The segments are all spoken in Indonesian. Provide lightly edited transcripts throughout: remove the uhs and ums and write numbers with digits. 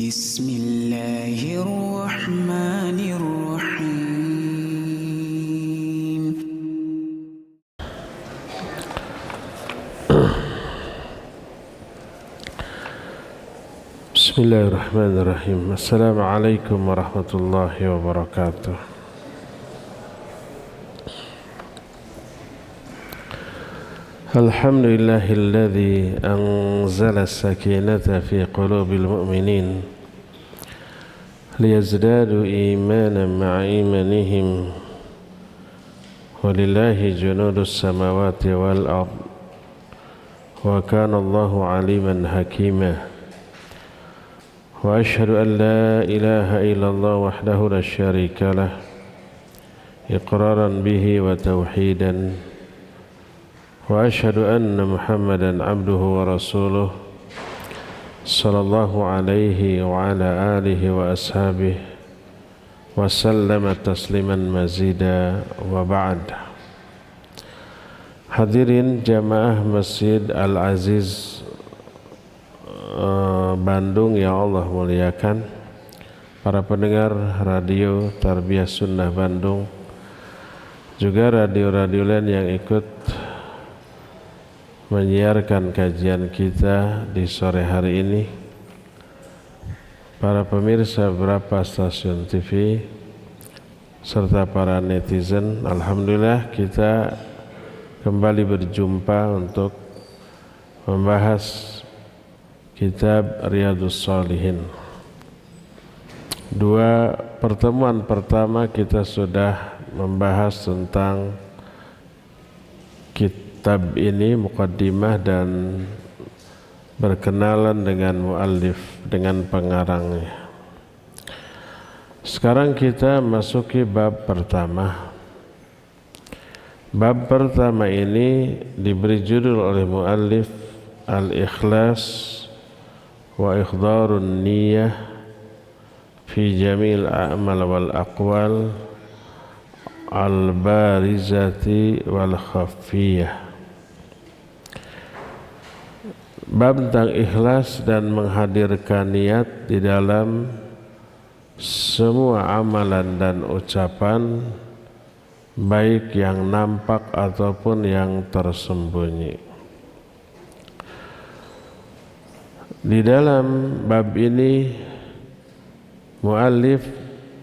Bismillahirrahmanirrahim. Bismillahirrahmanirrahim. Assalamualaikum warahmatullahi wabarakatuh. Alhamdulillahilladzi anzala as-sakinata fi qulubil mu'minin liyazdadu imanan ma'a imanihim walillahi junudus samawati wal ard wa kana Allahu aliman hakima. وأشهد أن لا إله إلا الله وحده لا شريك له إقرارا به وتوحيدا وأشهد أن محمدا عبده ورسوله صلى الله عليه وعلى آله وأصحابه وسلم تسليما مزيدا وبعد. Hadirin jamaah Masjid Al-Aziz Bandung yang Allah muliakan, para pendengar radio Tarbiyah Sunnah Bandung, juga radio-radio lain yang ikut menyiarkan kajian kita di sore hari ini, para pemirsa beberapa stasiun TV, serta para netizen. Alhamdulillah kita kembali berjumpa untuk membahas Kitab Riyadhus Shalihin. Dua pertemuan pertama kita sudah membahas tentang kitab ini, muqaddimah, dan berkenalan dengan muallif, dengan pengarangnya. Sekarang kita masuki bab pertama. Bab pertama ini diberi judul oleh muallif Al-Ikhlas wa ikhdharun niyyah fi jamil a'mal wal aqwal al-barizati wal khafiyah. Bab tentang ikhlas dan menghadirkan niat di dalam semua amalan dan ucapan, baik yang nampak ataupun yang tersembunyi. Di dalam bab ini muallif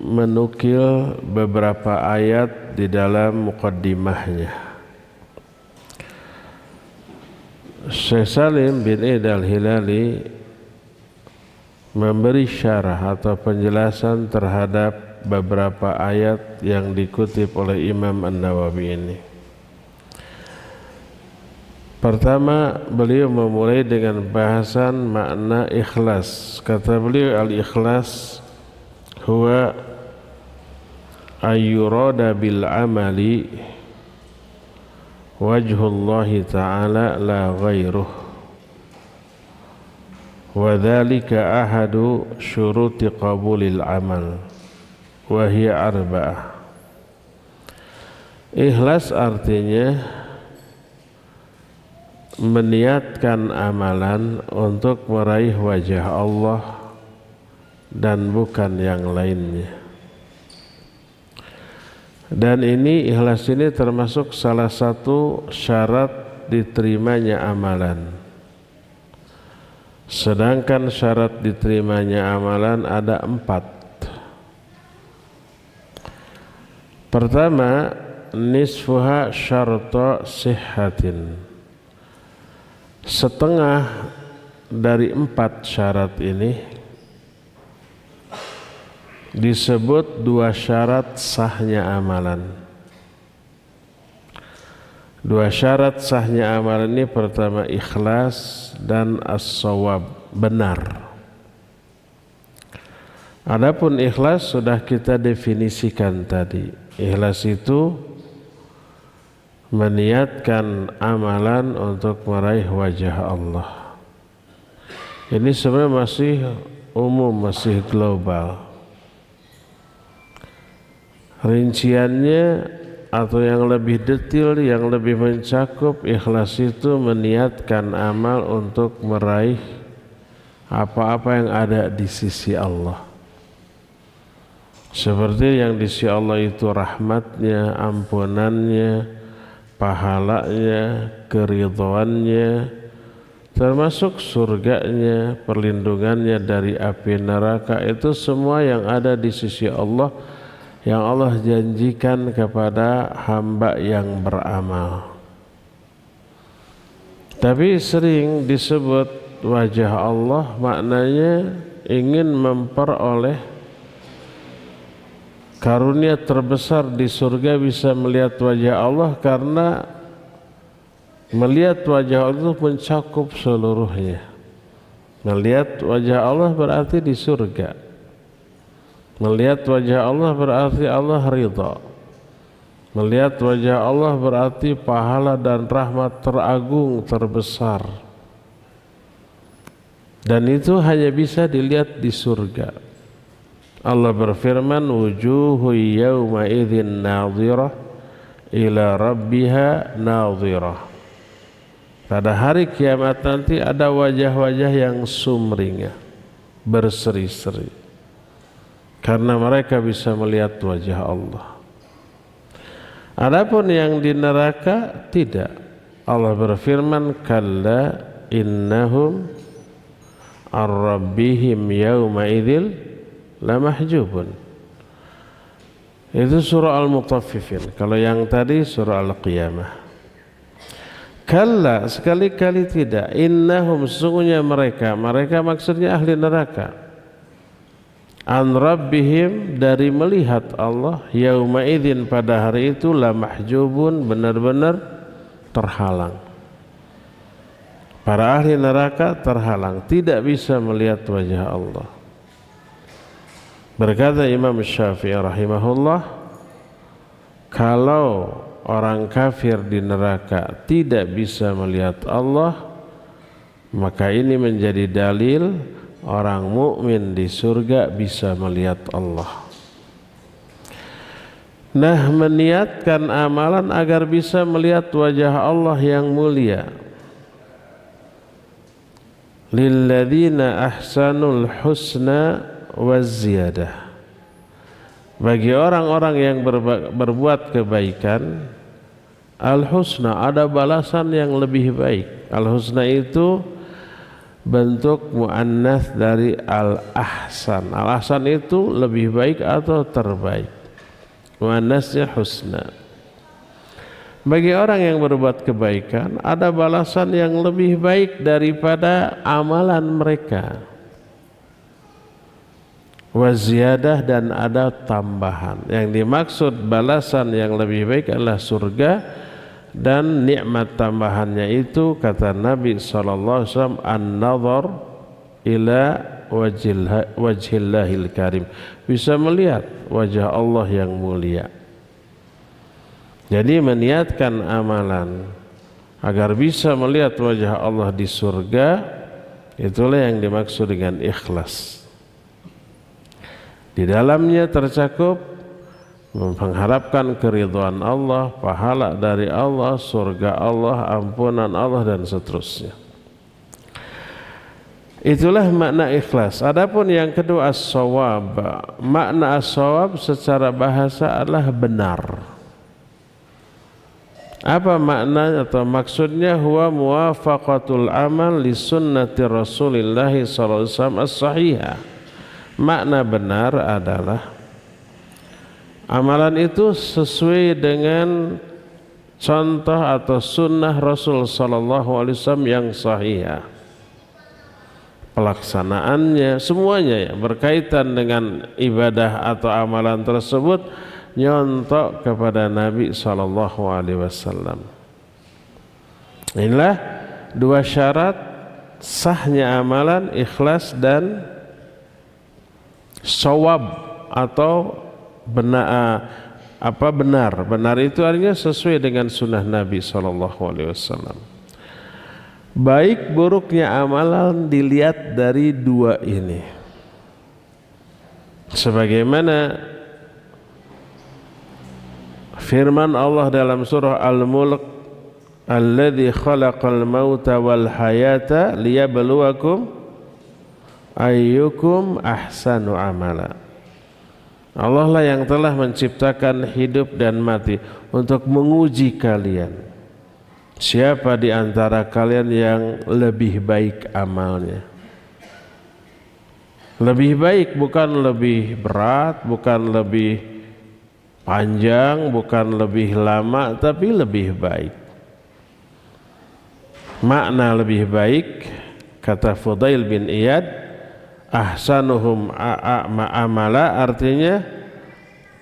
menukil beberapa ayat di dalam muqaddimahnya. Syekh Salim bin Eid al-Hilali memberi syarah atau penjelasan terhadap beberapa ayat yang dikutip oleh Imam An-Nawawi ini. Pertama, beliau memulai dengan bahasan makna ikhlas. Kata beliau, al-ikhlas huwa ayyurada bil amali wajhullahi ta'ala la ghairuh wa dhalika ahadu syuruti qabulil amal wa hiya arba'ah. Ikhlas artinya meniatkan amalan untuk meraih wajah Allah dan bukan yang lainnya. Dan ini, ikhlas ini termasuk salah satu syarat diterimanya amalan. Sedangkan syarat diterimanya amalan ada 4. Pertama, nisfuha syarta sihhatin. Setengah dari 4 syarat ini disebut 2 syarat sahnya amalan. 2 syarat sahnya amalan ini, pertama ikhlas dan as-shawab, benar. Adapun ikhlas sudah kita definisikan tadi. Ikhlas itu meniatkan amalan untuk meraih wajah Allah. Ini sebenarnya masih umum, masih global. Rinciannya atau yang lebih detail, yang lebih mencakup, ikhlas itu meniatkan amal untuk meraih apa-apa yang ada di sisi Allah. Seperti yang di sisi Allah itu rahmatnya, ampunannya, pahalanya, keridhaannya, termasuk surganya, perlindungannya dari api neraka, itu semua yang ada di sisi Allah, yang Allah janjikan kepada hamba yang beramal. Tapi sering disebut wajah Allah, maknanya ingin memperoleh karunia terbesar di surga, bisa melihat wajah Allah, karena melihat wajah Allah itu mencakup seluruhnya. Melihat wajah Allah berarti di surga. Melihat wajah Allah berarti Allah ridha. Melihat wajah Allah berarti pahala dan rahmat teragung, terbesar. Dan itu hanya bisa dilihat di surga. Allah berfirman, wujuhu yawma idzin nadhirah ila rabbiha nadhirah. Pada hari kiamat nanti ada wajah-wajah yang sumringah, berseri-seri, karena mereka bisa melihat wajah Allah. Adapun yang di neraka tidak. Allah berfirman, kalla innahum ar-rabbihim yawma idzil lamahjubun. Itu surah Al-Mutaffifin. Kalau yang tadi surah Al-Qiyamah. Kalla, sekali-kali tidak. Innahum, sesungguhnya mereka maksudnya ahli neraka, an rabbihim, dari melihat Allah, yauma idzin, pada hari itu, la mahjubun, benar-benar terhalang. Para ahli neraka terhalang, tidak bisa melihat wajah Allah. Berkata Imam Syafi'i rahimahullah, kalau orang kafir di neraka tidak bisa melihat Allah, maka ini menjadi dalil orang mukmin di surga bisa melihat Allah. Nah, meniatkan amalan agar bisa melihat wajah Allah yang mulia. Lilladzina ahsanul husna waziyadah. Bagi orang-orang yang berbuat kebaikan, al-husna, ada balasan yang lebih baik. Al-husna itu bentuk muannats dari al-ahsan. Al-ahsan itu lebih baik atau terbaik. Muannatsnya husna. Bagi orang yang berbuat kebaikan, ada balasan yang lebih baik daripada amalan mereka. Waziyadah, dan ada tambahan. Yang dimaksud balasan yang lebih baik adalah surga, dan nikmat tambahannya itu, kata Nabi SAW, an-nazar ila wajhillahil karim, bisa melihat wajah Allah yang mulia. Jadi meniatkan amalan agar bisa melihat wajah Allah di surga, itulah yang dimaksud dengan ikhlas. Di dalamnya tercakup mengharapkan keridhaan Allah, pahala dari Allah, surga Allah, ampunan Allah, dan seterusnya. Itulah makna ikhlas. Adapun yang kedua, as-shawab. Makna as-shawab secara bahasa adalah benar. Apa makna atau maksudnya? Huwa muwafaqatul amal li sunnati Rasulillah sallallahu alaihi wasallam as-sahihah. Makna benar adalah amalan itu sesuai dengan contoh atau sunnah Rasul sallallahu alaihi wasallam yang sahih. Pelaksanaannya semuanya yang berkaitan dengan ibadah atau amalan tersebut nyontok kepada Nabi sallallahu alaihi wasallam. Inilah dua syarat sahnya amalan, ikhlas dan shawab atau benar. Benar itu artinya sesuai dengan sunnah Nabi SAW. Baik buruknya amalan dilihat dari dua ini. Sebagaimana firman Allah dalam surah Al-Mulk, alladzi khalaqal mauta wal hayata liyabluwakum ayyukum ahsanu amala. Allah lah yang telah menciptakan hidup dan mati untuk menguji kalian. Siapa di antara kalian yang lebih baik amalnya? Lebih baik bukan lebih berat, bukan lebih panjang, bukan lebih lama, tapi lebih baik. Makna lebih baik, kata Fudail bin Iyad, ahsanuhum amala, artinya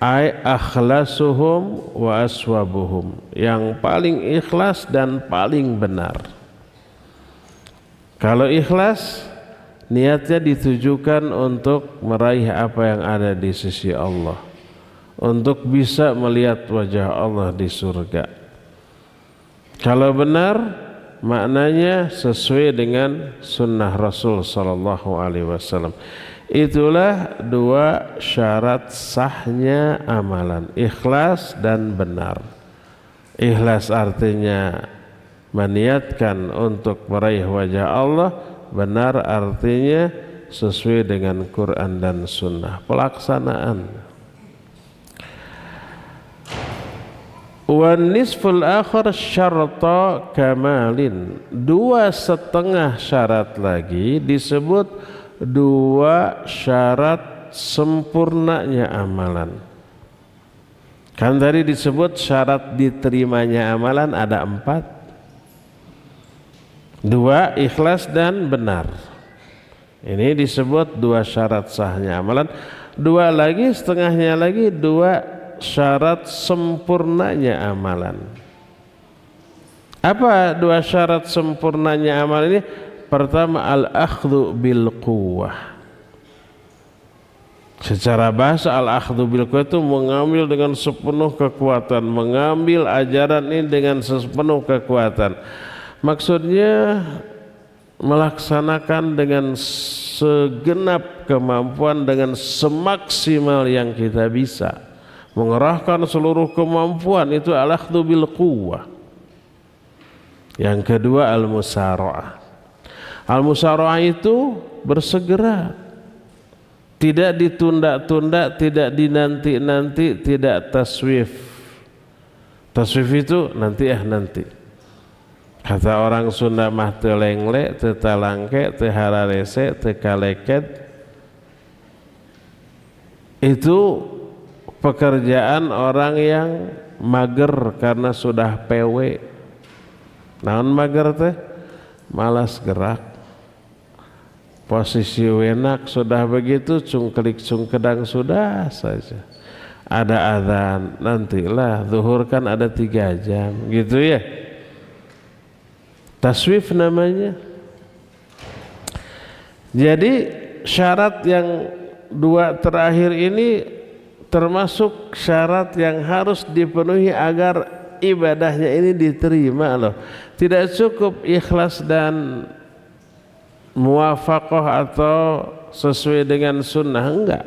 ay akhlasuhum wa aswabuhum, yang paling ikhlas dan paling benar. Kalau ikhlas, niatnya ditujukan untuk meraih apa yang ada di sisi Allah, untuk bisa melihat wajah Allah di surga. Kalau benar, maknanya sesuai dengan sunnah Rasul sallallahu alaihi wasallam. Itulah dua syarat sahnya amalan, ikhlas dan benar. Ikhlas artinya meniatkan untuk meraih wajah Allah, benar artinya sesuai dengan Quran dan sunnah, pelaksanaan. Wan nisful akhir syarta kamalin, 2,5 syarat lagi disebut 2 syarat sempurnanya amalan. Kan tadi disebut syarat diterimanya amalan ada 4, 2 ikhlas dan benar. Ini disebut 2 syarat sahnya amalan. 2 lagi, setengahnya lagi 2 syarat sempurnanya amalan. Apa 2 syarat sempurnanya amalan ini? Pertama, al-akhdhu bil quwwah. Secara bahasa al-akhdhu bil quwwah itu mengambil dengan sepenuh kekuatan, mengambil ajaran ini dengan sepenuh kekuatan. Maksudnya melaksanakan dengan segenap kemampuan, dengan semaksimal yang kita bisa. Mengerahkan seluruh kemampuan, itu al-akhdhu bil quwwah. Yang kedua, al-musara'ah. Al-musara'ah itu bersegera, tidak ditunda-tunda, tidak dinanti-nanti, tidak taswif. Taswif itu nanti. Kata orang Sunda mah teu lengle, teu talangke, teu hararese, teu kaleket. Itu pekerjaan orang yang mager karena sudah PW. Naon mager teh? Malas gerak. Posisi wenak sudah begitu, cungkelik cungkedang sudah saja. Ada adzan, nantilah zuhur kan ada 3 jam, gitu ya. Taswif namanya. Jadi syarat yang 2 terakhir ini termasuk syarat yang harus dipenuhi agar ibadahnya ini diterima loh. Tidak cukup ikhlas dan muwafaqah atau sesuai dengan sunnah, enggak.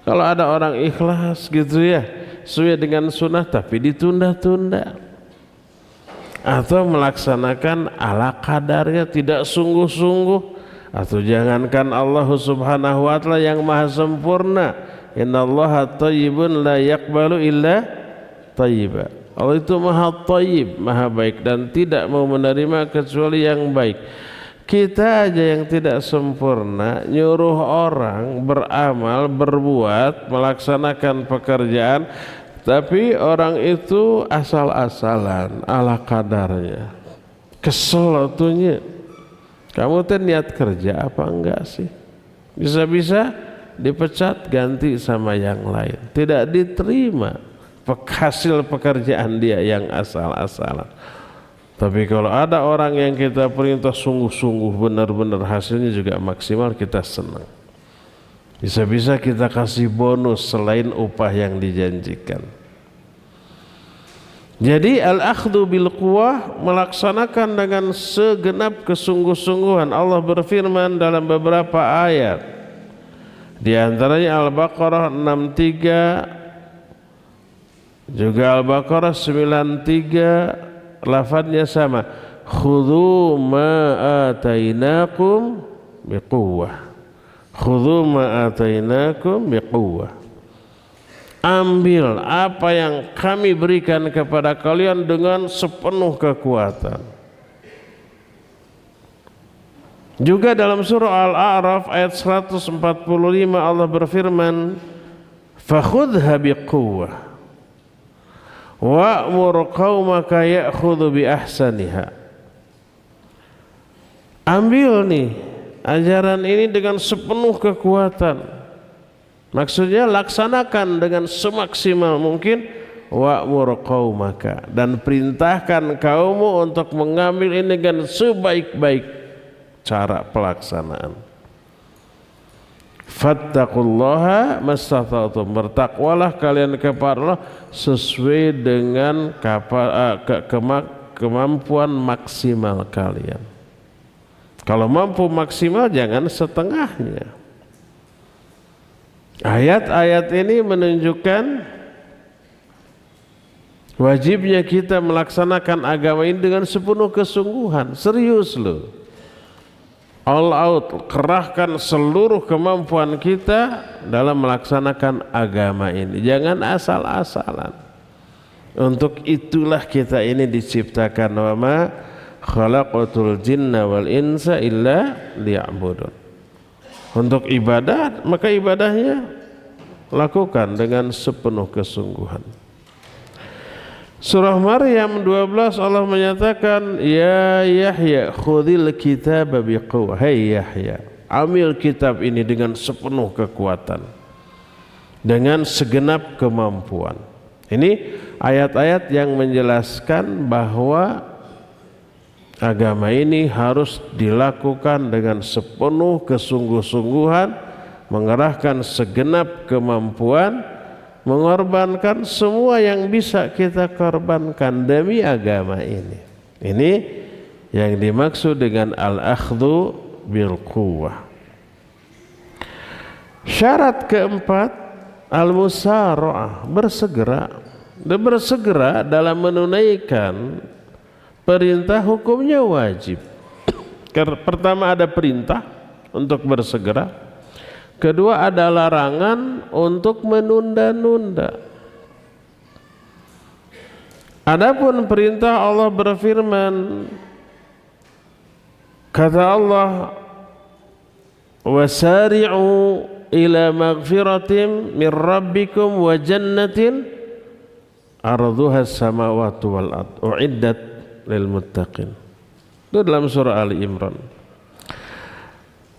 Kalau ada orang ikhlas gitu ya, sesuai dengan sunnah tapi ditunda-tunda, atau melaksanakan ala kadarnya, tidak sungguh-sungguh, atau jangankan Allah subhanahu wa ta'ala yang maha sempurna, innallaha thayyibun la yaqbalu illa thayyiba. Allah itu maha thayyib, maha baik, dan tidak mau menerima kecuali yang baik. Kita aja yang tidak sempurna nyuruh orang beramal, berbuat, melaksanakan pekerjaan, tapi orang itu asal-asalan, ala kadarnya. Kesel atunya. Kamu teh niat kerja apa enggak sih? Bisa-bisa dipecat, ganti sama yang lain, tidak diterima hasil pekerjaan dia yang asal-asalan. Tapi kalau ada orang yang kita perintah sungguh-sungguh, benar-benar hasilnya juga maksimal, kita senang. Bisa-bisa kita kasih bonus selain upah yang dijanjikan. Jadi al-akhdhu bil quwwah, melaksanakan dengan segenap kesungguh-sungguhan. Allah berfirman dalam beberapa ayat, di antaranya Al-Baqarah 63, juga Al-Baqarah 93, lafadznya sama, khudhu ma atainakum biquwwah khudhu ma atainakum biquwwah. Ambil apa yang kami berikan kepada kalian dengan sepenuh kekuatan. Juga dalam surah Al-A'raf ayat 145 Allah berfirman, fakhudha biquwwah wa'mur qaumaka ya'khudhu bi ahsaniha. Ambil nih ajaran ini dengan sepenuh kekuatan. Maksudnya laksanakan dengan semaksimal mungkin, wa'mur qaumaka, dan perintahkan kaummu untuk mengambil ini dengan sebaik-baik cara pelaksanaan. Fattaqullaha mastata'tum, bertakwalah kalian kepada Allah sesuai dengan kemampuan maksimal kalian. Kalau mampu maksimal jangan setengahnya. Ayat-ayat ini menunjukkan wajibnya kita melaksanakan agama ini dengan sepenuh kesungguhan. Serius loh, all out, kerahkan seluruh kemampuan kita dalam melaksanakan agama ini. Jangan asal-asalan. Untuk itulah kita ini diciptakan, wa ma khalaqatul jinna wal insa illa liya'budun. Untuk ibadah, maka ibadahnya lakukan dengan sepenuh kesungguhan. Surah Maryam 12 Allah menyatakan, ya Yahya khudhil kitaba biquwwah. Hai Yahya, ambil kitab ini dengan sepenuh kekuatan, dengan segenap kemampuan. Ini ayat-ayat yang menjelaskan bahwa agama ini harus dilakukan dengan sepenuh kesungguh-sungguhan, mengerahkan segenap kemampuan, mengorbankan semua yang bisa kita korbankan demi agama ini. Ini yang dimaksud dengan al-akhdhu bil quwwah. Syarat keempat, al-musara'ah, bersegera. Dan bersegera dalam menunaikan perintah hukumnya wajib. Pertama ada perintah untuk bersegera. Kedua ada larangan untuk menunda-nunda. Adapun perintah, Allah berfirman, kata Allah, wasari'u ila maghfiratin min rabbikum wa jannatin arduha as-samawati wal ard u'iddat lil muttaqin. Itu dalam surah Ali Imran.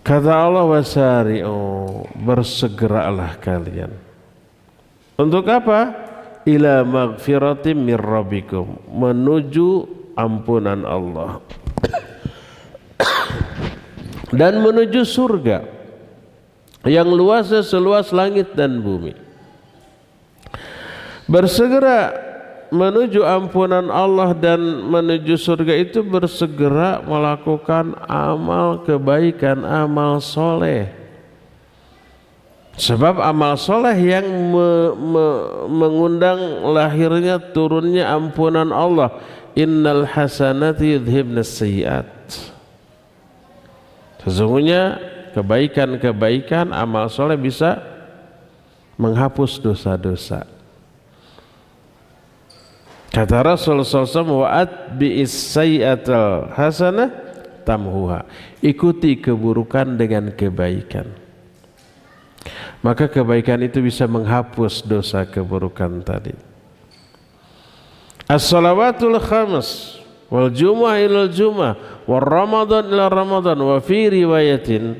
Kata Allah, wasari'u, bersegeralah kalian. Untuk apa? Ila maghfiratin mir rabbikum, menuju ampunan Allah dan menuju surga yang luasnya seluas langit dan bumi. Bersegera menuju ampunan Allah dan menuju surga itu bersegera melakukan amal kebaikan, amal soleh. Sebab amal soleh yang mengundang lahirnya turunnya ampunan Allah. Innal hasanati yudhibnas sayyiat. Sesungguhnya kebaikan-kebaikan, amal soleh bisa menghapus dosa-dosa. Kata Rasul SAW, wa'at bi'is sayyi'atal hasanah tamhuha. Ikuti keburukan dengan kebaikan, maka kebaikan itu bisa menghapus dosa keburukan tadi. As-salawatul khams wal jumu'ah ilal jumu'ah wal ramadan ila ramadan wa fi riwayatin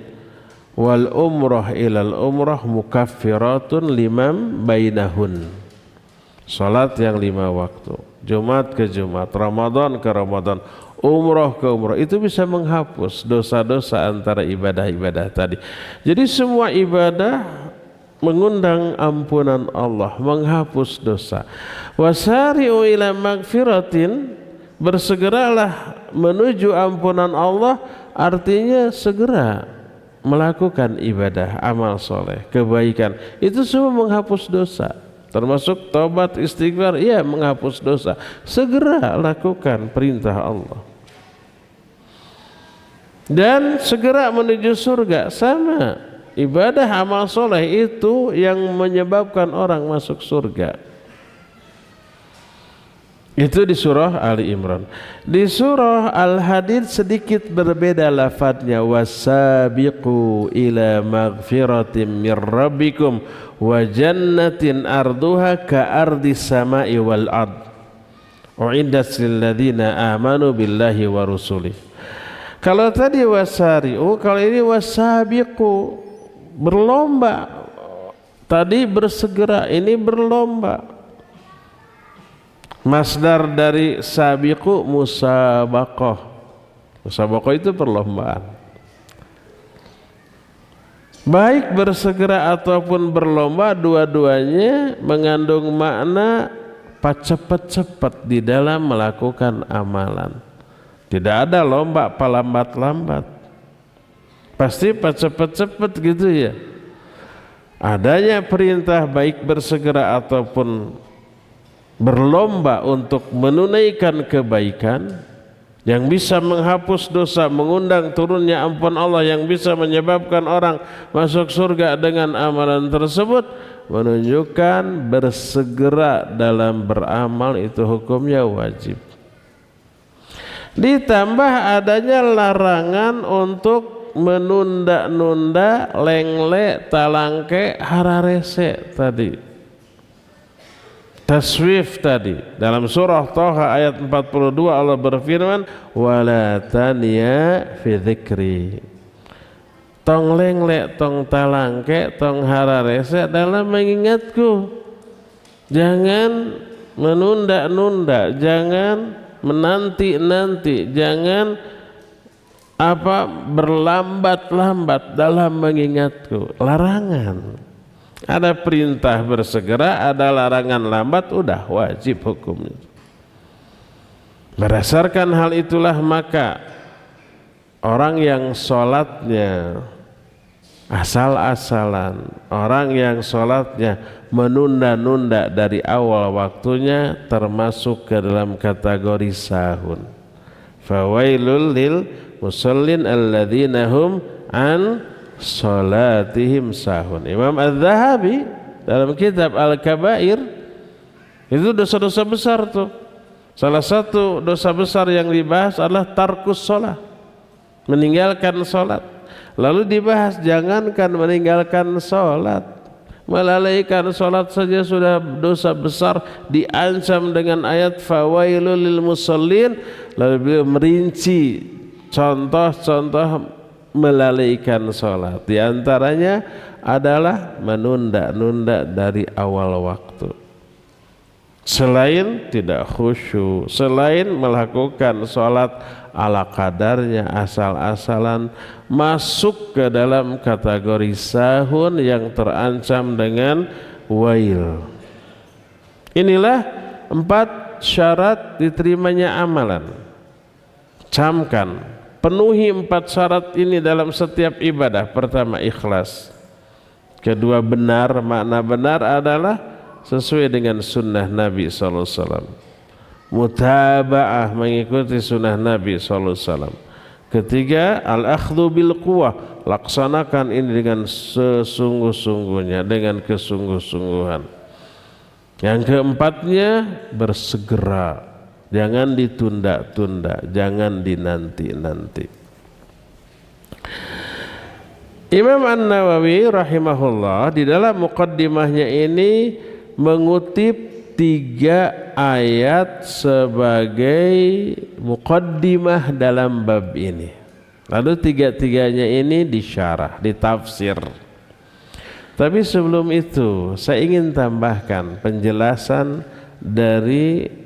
wal umrah ilal umrah mukaffiratun limam bainahun. Salat yang 5 waktu, Jumat ke Jumat, Ramadan ke Ramadan, umrah ke umrah, itu bisa menghapus dosa-dosa antara ibadah-ibadah tadi. Jadi semua ibadah mengundang ampunan Allah, menghapus dosa. Wasari'u ila magfiratin, bersegeralah menuju ampunan Allah, artinya segera melakukan ibadah, amal soleh, kebaikan. Itu semua menghapus dosa, termasuk taubat, istighfar, ya menghapus dosa. Segera lakukan perintah Allah. Dan segera menuju surga, sama. Ibadah amal soleh itu yang menyebabkan orang masuk surga. Itu di surah Ali Imran. Di surah Al-Hadid sedikit berbeda lafadznya, wasabiqu ila maghfiratin mir rabbikum wa jannatin arduha ka ardis samai wal ard uiddat lil ladzina amanu billahi wa rusulih. Kalau tadi wasari'u, kalau ini wasabiqu, berlomba. Tadi bersegera, ini berlomba. Masdar dari sabiqu musabaqah. Musabaqah itu perlombaan. Baik bersegera ataupun berlomba, dua-duanya mengandung makna cepat-cepat di dalam melakukan amalan. Tidak ada lomba lambat-lambat. Pasti cepat-cepat gitu ya. Adanya perintah baik bersegera ataupun berlomba untuk menunaikan kebaikan yang bisa menghapus dosa, mengundang turunnya ampun Allah, yang bisa menyebabkan orang masuk surga dengan amalan tersebut, menunjukkan bersegera dalam beramal itu hukumnya wajib. Ditambah adanya larangan untuk menunda-nunda, lengle, talangke, hararese tadi. Taswif tadi dalam surah Thaha ayat 42 Allah berfirman, wala taniya fi dzikri. Tong lengle, tong talangke, tong hararese dalam mengingatku. Jangan menunda-nunda, jangan menanti-nanti, jangan berlambat-lambat dalam mengingatku. Larangan. Ada perintah bersegera, ada larangan lambat, udah wajib hukumnya. Berdasarkan hal itulah maka orang yang sholatnya asal-asalan, orang yang sholatnya menunda-nunda dari awal waktunya, termasuk ke dalam kategori sahun. Fawailul lil musallin alladzina hum an salatihim sahun. Imam Az-Zahabi dalam kitab Al-Kabair, itu dosa-dosa besar tuh. Salah satu dosa besar yang dibahas adalah tarkus sholat, meninggalkan sholat. Lalu dibahas jangankan meninggalkan sholat, melalaikan sholat saja sudah dosa besar, diancam dengan ayat fawailul lil musallin. Lalu beliau merinci contoh-contoh melalaikan sholat. Di antaranya adalah menunda-nunda dari awal waktu. Selain tidak khusyuk, selain melakukan sholat ala kadarnya, asal-asalan, masuk ke dalam kategori sahun yang terancam dengan wail. Inilah 4 syarat diterimanya amalan. Camkan. Penuhi 4 syarat ini dalam setiap ibadah. Pertama, ikhlas. Kedua, benar. Makna benar adalah sesuai dengan sunnah Nabi SAW. Mutaba'ah, mengikuti sunnah Nabi SAW. Ketiga, al-akhdhu bil quwwah, laksanakan ini dengan sesungguh-sungguhnya, dengan kesungguh-sungguhan. Yang keempatnya, bersegera. Jangan ditunda-tunda, jangan dinanti-nanti. Imam An-Nawawi rahimahullah di dalam muqaddimahnya ini mengutip 3 ayat sebagai muqaddimah dalam bab ini. Lalu 3-tiganya ini disyarah, ditafsir. Tapi sebelum itu saya ingin tambahkan penjelasan dari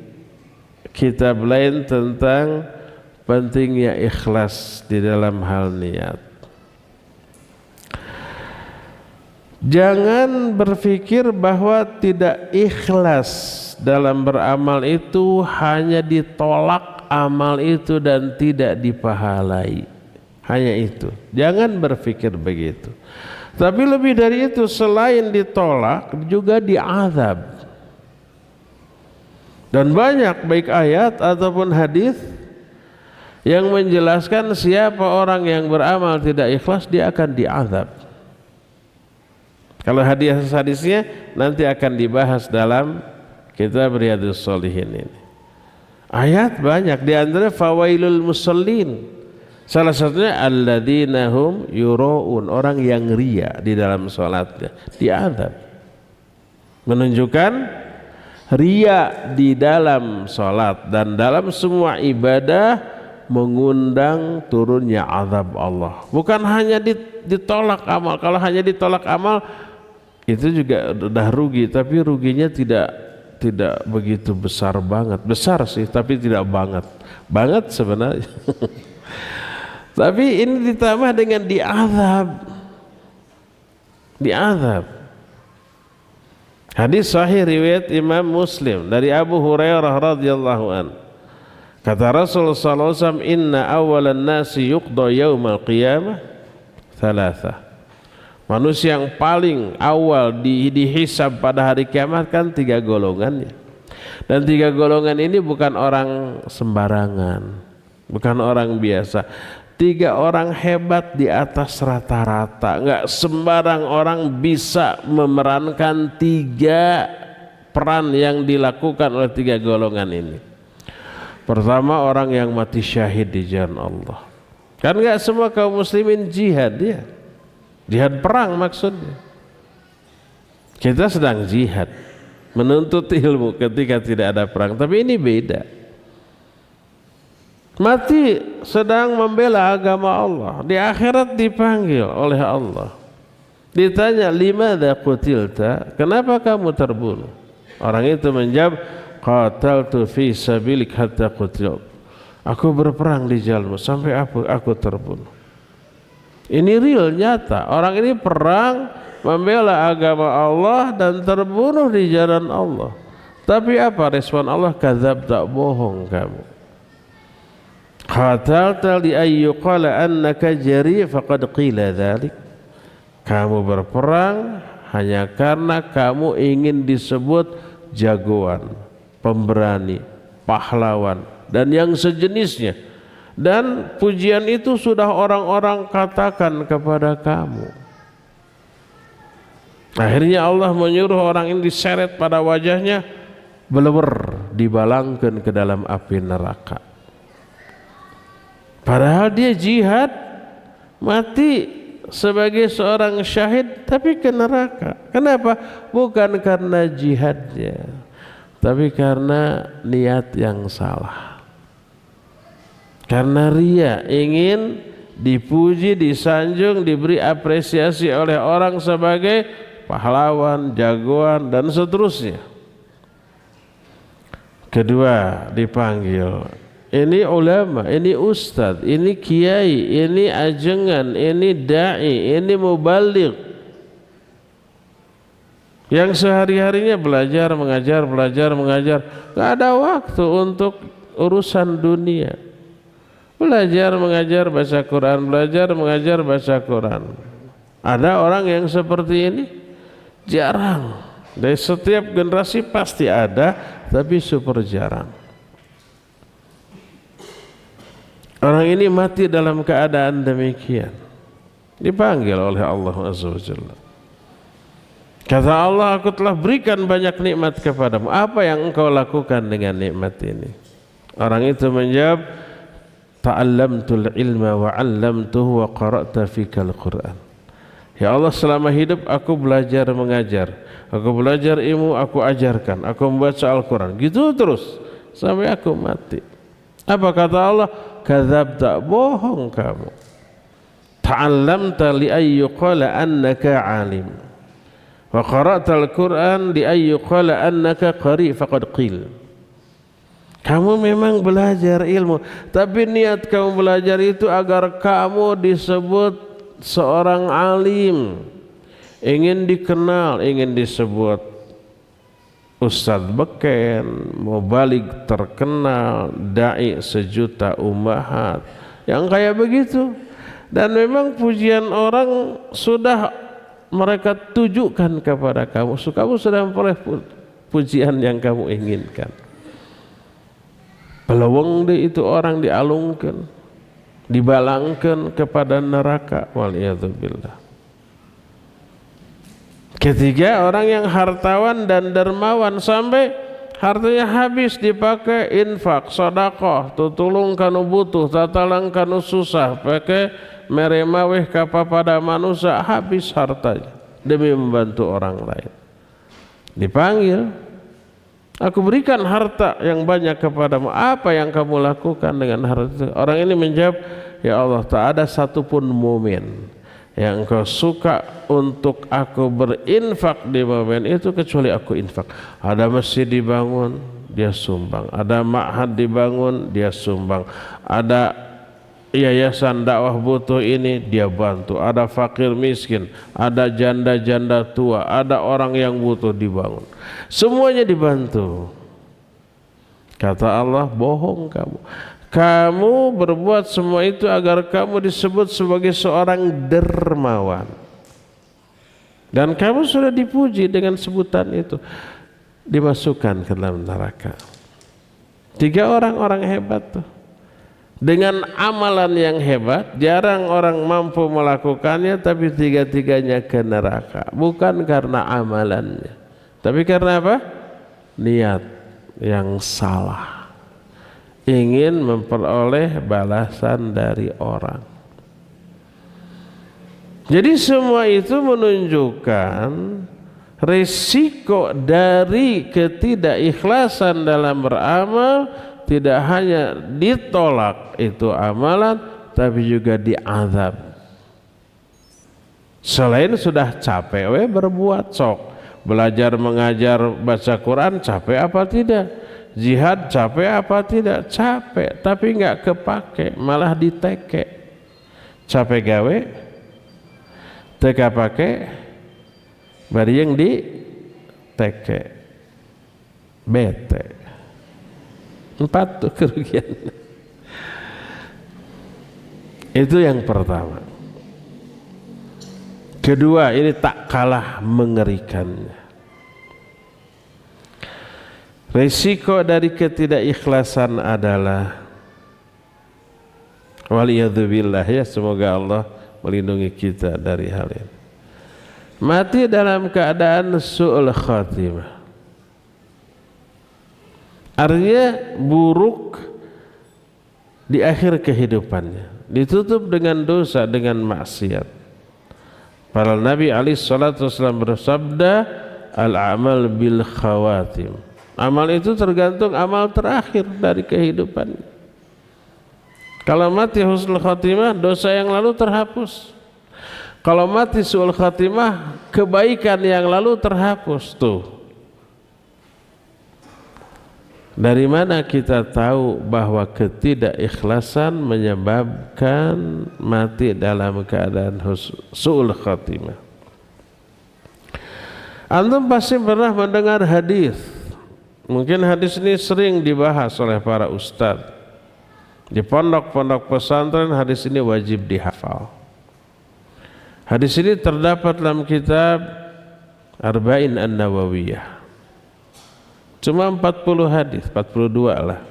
kitab lain tentang pentingnya ikhlas di dalam hal niat. Jangan berpikir bahwa tidak ikhlas dalam beramal itu hanya ditolak amal itu dan tidak dipahalai. Hanya itu. Jangan berpikir begitu. Tapi lebih dari itu, selain ditolak juga diazab. Dan banyak baik ayat ataupun hadis yang menjelaskan siapa orang yang beramal tidak ikhlas dia akan diazab. Kalau hadis-hadisnya nanti akan dibahas dalam kitab Riyadhus Shalihin ini. Ayat banyak, di antara fawailul musallin. Salah satunya alladzina hum yuraun, orang yang ria di dalam salatnya, diazab. Menunjukkan ria di dalam salat dan dalam semua ibadah mengundang turunnya azab Allah. Bukan hanya ditolak amal. Kalau hanya ditolak amal itu juga udah rugi, tapi ruginya tidak begitu besar banget. Besar sih, tapi tidak banget. Banget sebenarnya. Tapi ini ditambah dengan diazab. Diazab. Hadis sahih riwayat Imam Muslim dari Abu Hurairah radhiyallahu an. Kata Rasulullah sallallahu alaihi wasallam, "Inna awalan nasi yuqda yaumal qiyamah thalatha." Manusia yang paling awal dihisab pada hari kiamat kan 3 golongannya. Dan 3 golongan ini bukan orang sembarangan, bukan orang biasa. 3 orang hebat di atas rata-rata. Enggak sembarang orang bisa memerankan 3 peran yang dilakukan oleh 3 golongan ini. Pertama, orang yang mati syahid di jalan Allah. Kan enggak semua kaum muslimin jihad ya. Jihad perang maksudnya. Kita sedang jihad, menuntut ilmu ketika tidak ada perang. Tapi ini beda. Mati sedang membela agama Allah. Di akhirat dipanggil oleh Allah. Ditanya, limadza qutilta? Kenapa kamu terbunuh? Orang itu menjawab, qataltu fi sabilik hatta qutil. Aku berperang di jalanmu sampai aku terbunuh. Ini real, nyata. Orang ini perang membela agama Allah dan terbunuh di jalan Allah. Tapi apa respon Allah? Kadzab, tak bohong kamu. Qatalta li ayyuqala annaka jari faqad qila dzalik. Kamu berperang hanya karena kamu ingin disebut jagoan, pemberani, pahlawan dan yang sejenisnya. Dan pujian itu sudah orang-orang katakan kepada kamu. Akhirnya Allah menyuruh orang ini diseret pada wajahnya, belewer, dibalangkan ke dalam api neraka. Padahal dia jihad, mati sebagai seorang syahid, tapi ke neraka. Kenapa? Bukan karena jihadnya, tapi karena niat yang salah. Karena ria, ingin dipuji, disanjung, diberi apresiasi oleh orang sebagai pahlawan, jagoan dan seterusnya. Kedua, dipanggil, ini ulama, ini ustadz, ini kiai, ini ajengan, ini dai, ini mubaligh yang sehari-harinya belajar, mengajar, gak ada waktu untuk urusan dunia. Belajar, mengajar, baca Quran, belajar, mengajar, baca Quran. Ada orang yang seperti ini? Jarang. Dari setiap generasi pasti ada, tapi super jarang. Orang ini mati dalam keadaan demikian. Dipanggil oleh Allah Azza wa Jalla. Kata Allah, aku telah berikan banyak nikmat kepadamu. Apa yang engkau lakukan dengan nikmat ini? Orang itu menjawab, ta'allamtul ilma wa 'allamtuhu wa qara'ta fikal Qur'an. Ya Allah, selama hidup aku belajar mengajar, aku belajar ilmu, aku ajarkan, aku membaca Al-Quran, gitu terus sampai aku mati. Apa kata Allah? Kadzabta, bohong kamu. Ta'allamta li ayyuqala annaka 'alim wa qara'ta Al-Quran li ayyuqala annaka qari faqad qil. Kamu memang belajar ilmu, tapi niat kamu belajar itu agar kamu disebut seorang alim, ingin dikenal, ingin disebut ustadz beken, mubaligh terkenal, dai sejuta ummahat, yang kayak begitu. Dan memang pujian orang sudah mereka tujukan kepada kamu, kamu sudah memperoleh pujian yang kamu inginkan. Pelawang itu orang dialungkan, dibalangkan kepada neraka. Waliyadzubillah. Ketiga, orang yang hartawan dan dermawan sampai hartanya habis dipakai infak, sedekah, tutulung kanu butuh, tatalang kanu susah, pakai meremaweh kapa pada manusia, habis hartanya demi membantu orang lain. Dipanggil, aku berikan harta yang banyak kepadamu, apa yang kamu lakukan dengan harta itu? Orang ini menjawab, ya Allah, tak ada satupun momen yang engkau suka untuk aku berinfak di momen itu kecuali aku infak. Ada masjid dibangun, dia sumbang. Ada ma'had dibangun, dia sumbang. Ada yayasan dakwah butuh ini, dia bantu. Ada fakir miskin, ada janda-janda tua, ada orang yang butuh dibangun. Semuanya dibantu. Kata Allah, bohong kamu. Kamu berbuat semua itu agar kamu disebut sebagai seorang dermawan. Dan kamu sudah dipuji dengan sebutan itu. Dimasukkan ke dalam neraka. 3 orang hebat tuh. Dengan amalan yang hebat, jarang orang mampu melakukannya, tapi 3-tiganya ke neraka. Bukan karena amalannya, tapi karena apa? Niat yang salah. Ingin memperoleh balasan dari orang. Jadi semua itu menunjukkan risiko dari ketidakikhlasan dalam beramal. Tidak hanya ditolak itu amalan, tapi juga diazab. Selain sudah capek berbuat, sok belajar mengajar baca Quran capek apa tidak? Jihad capek apa tidak? Capek, tapi nggak kepake, malah diteke. Capek gawe, teka pake, bari yang diteke, bete. 4 tuh kerugian. Itu yang pertama. Kedua, ini tak kalah mengerikannya. Risiko dari ketidakikhlasan adalah, waliyadzubillah, ya, semoga Allah melindungi kita dari hal ini, mati dalam keadaan su'ul khatimah. Artinya buruk di akhir kehidupannya, ditutup dengan dosa, dengan maksiat. Para Nabi alaihi salatu wasallam bersabda, al-amal bil khawatim. Amal itu tergantung amal terakhir dari kehidupan. Kalau mati husnul khatimah, dosa yang lalu terhapus. Kalau mati su'ul khatimah, kebaikan yang lalu terhapus. Tuh, dari mana kita tahu bahwa ketidakikhlasan menyebabkan mati dalam keadaan su'ul khatimah? Antum pasti pernah mendengar hadis. Mungkin hadis ini sering dibahas oleh para ustadz. Di pondok-pondok pesantren hadis ini wajib dihafal. Hadis ini terdapat dalam kitab Arba'in An-Nawawiyah. Cuma 40 hadis, 42 lah.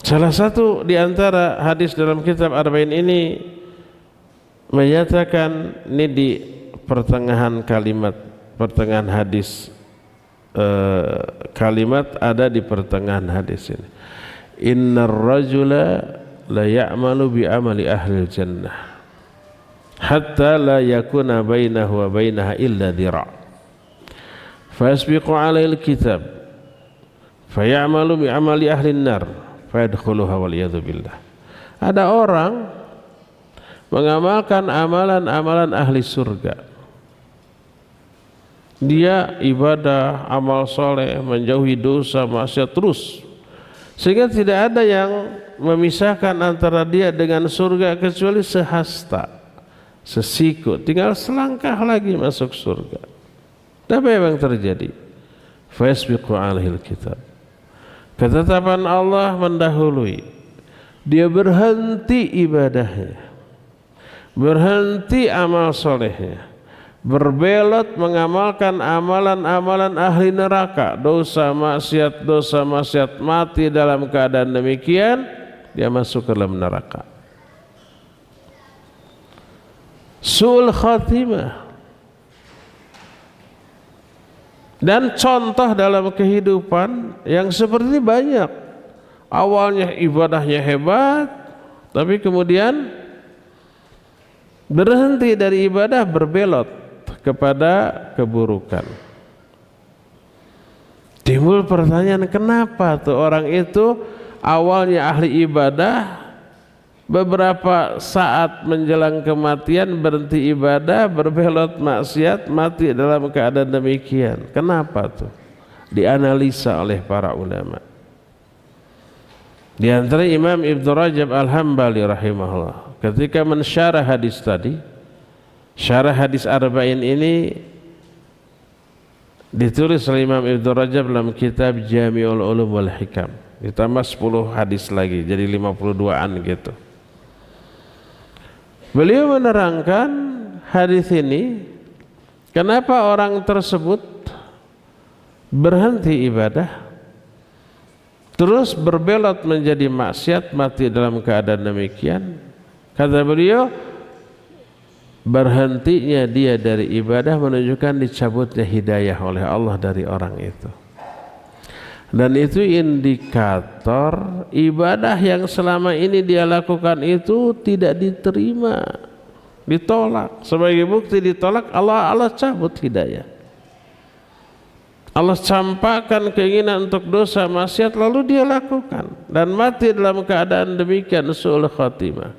Salah satu di antara hadis dalam kitab Arba'in ini menyatakan, ini di pertengahan kalimat, pertengahan hadis, kalimat ada di pertengahan hadis ini. Innar rajula la ya'malu bi amali ahli jannah hatta la yakuna bainahu wa bainaha illa dira' fayasbiqu alaihi alkitab fayamalu bi amali ahli nar fayadkhuluha wal iyadzu billah. Ada orang mengamalkan amalan-amalan ahli surga. Dia ibadah, amal soleh, menjauhi dosa, maksiat terus, sehingga tidak ada yang memisahkan antara dia dengan surga kecuali sehasta, sesiku, tinggal selangkah lagi masuk surga. Tapi apa yang terjadi? Fasbiqu alaihil kitab, ketetapan Allah mendahului. Dia berhenti ibadahnya, berhenti amal solehnya, berbelot mengamalkan amalan-amalan ahli neraka, dosa maksiat, mati dalam keadaan demikian, dia masuk ke dalam neraka. su'ul khatimah. Dan contoh dalam kehidupan yang seperti ini banyak. Awalnya ibadahnya hebat, tapi kemudian berhenti dari ibadah, berbelot kepada keburukan. Timbul pertanyaan, kenapa tuh orang itu awalnya ahli ibadah, beberapa saat menjelang kematian berhenti ibadah, berbelot maksiat, mati dalam keadaan demikian? Kenapa tuh? Dianalisa oleh para ulama. Di antara Imam Ibnu Rajab Al-Hambali rahimahullah, ketika mensyarah hadis tadi, syarah hadis arba'in ini ditulis oleh Imam Ibnu Rajab dalam kitab Jami'ul Ulum wal Hikam, ditambah 10 hadis lagi jadi 52an gitu. Beliau menerangkan hadis ini, kenapa orang tersebut berhenti ibadah terus berbelot menjadi maksiat, mati dalam keadaan demikian. Kata beliau, berhentinya dia dari ibadah menunjukkan dicabutnya hidayah oleh Allah dari orang itu. Dan itu indikator ibadah yang selama ini dia lakukan itu tidak diterima, ditolak. Sebagai bukti ditolak, Allah cabut hidayah. Allah campakkan keinginan untuk dosa maksiat, lalu dia lakukan dan mati dalam keadaan demikian, su'ul khatimah.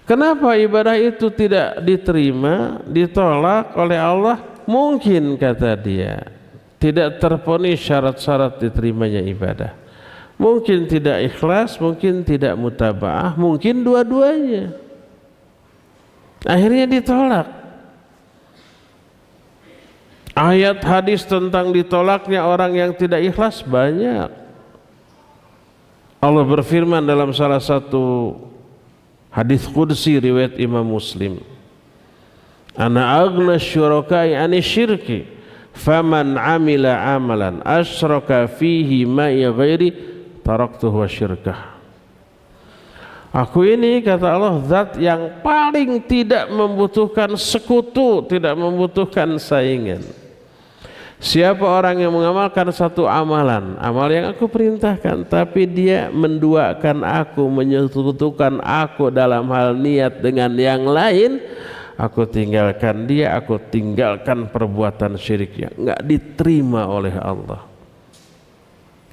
Kenapa ibadah itu tidak diterima, ditolak oleh Allah? Mungkin, kata dia, tidak terpenuhi syarat-syarat diterimanya ibadah. Mungkin tidak ikhlas, mungkin tidak mutaba'ah, mungkin dua-duanya. Akhirnya ditolak. Ayat hadis tentang ditolaknya orang yang tidak ikhlas banyak. Allah berfirman dalam salah satu hadis qudsi riwayat Imam Muslim, ana aghna syurakai ani syirki faman amila amalan asyraka fihi ma'i ghairi taraktuhu wa syirkah. Aku ini, kata Allah, zat yang paling tidak membutuhkan sekutu, tidak membutuhkan saingan. Siapa orang yang mengamalkan satu amalan, amal yang aku perintahkan, tapi dia menduakan aku, menyekutukan aku dalam hal niat dengan yang lain, aku tinggalkan dia, aku tinggalkan perbuatan syiriknya. Enggak diterima oleh Allah.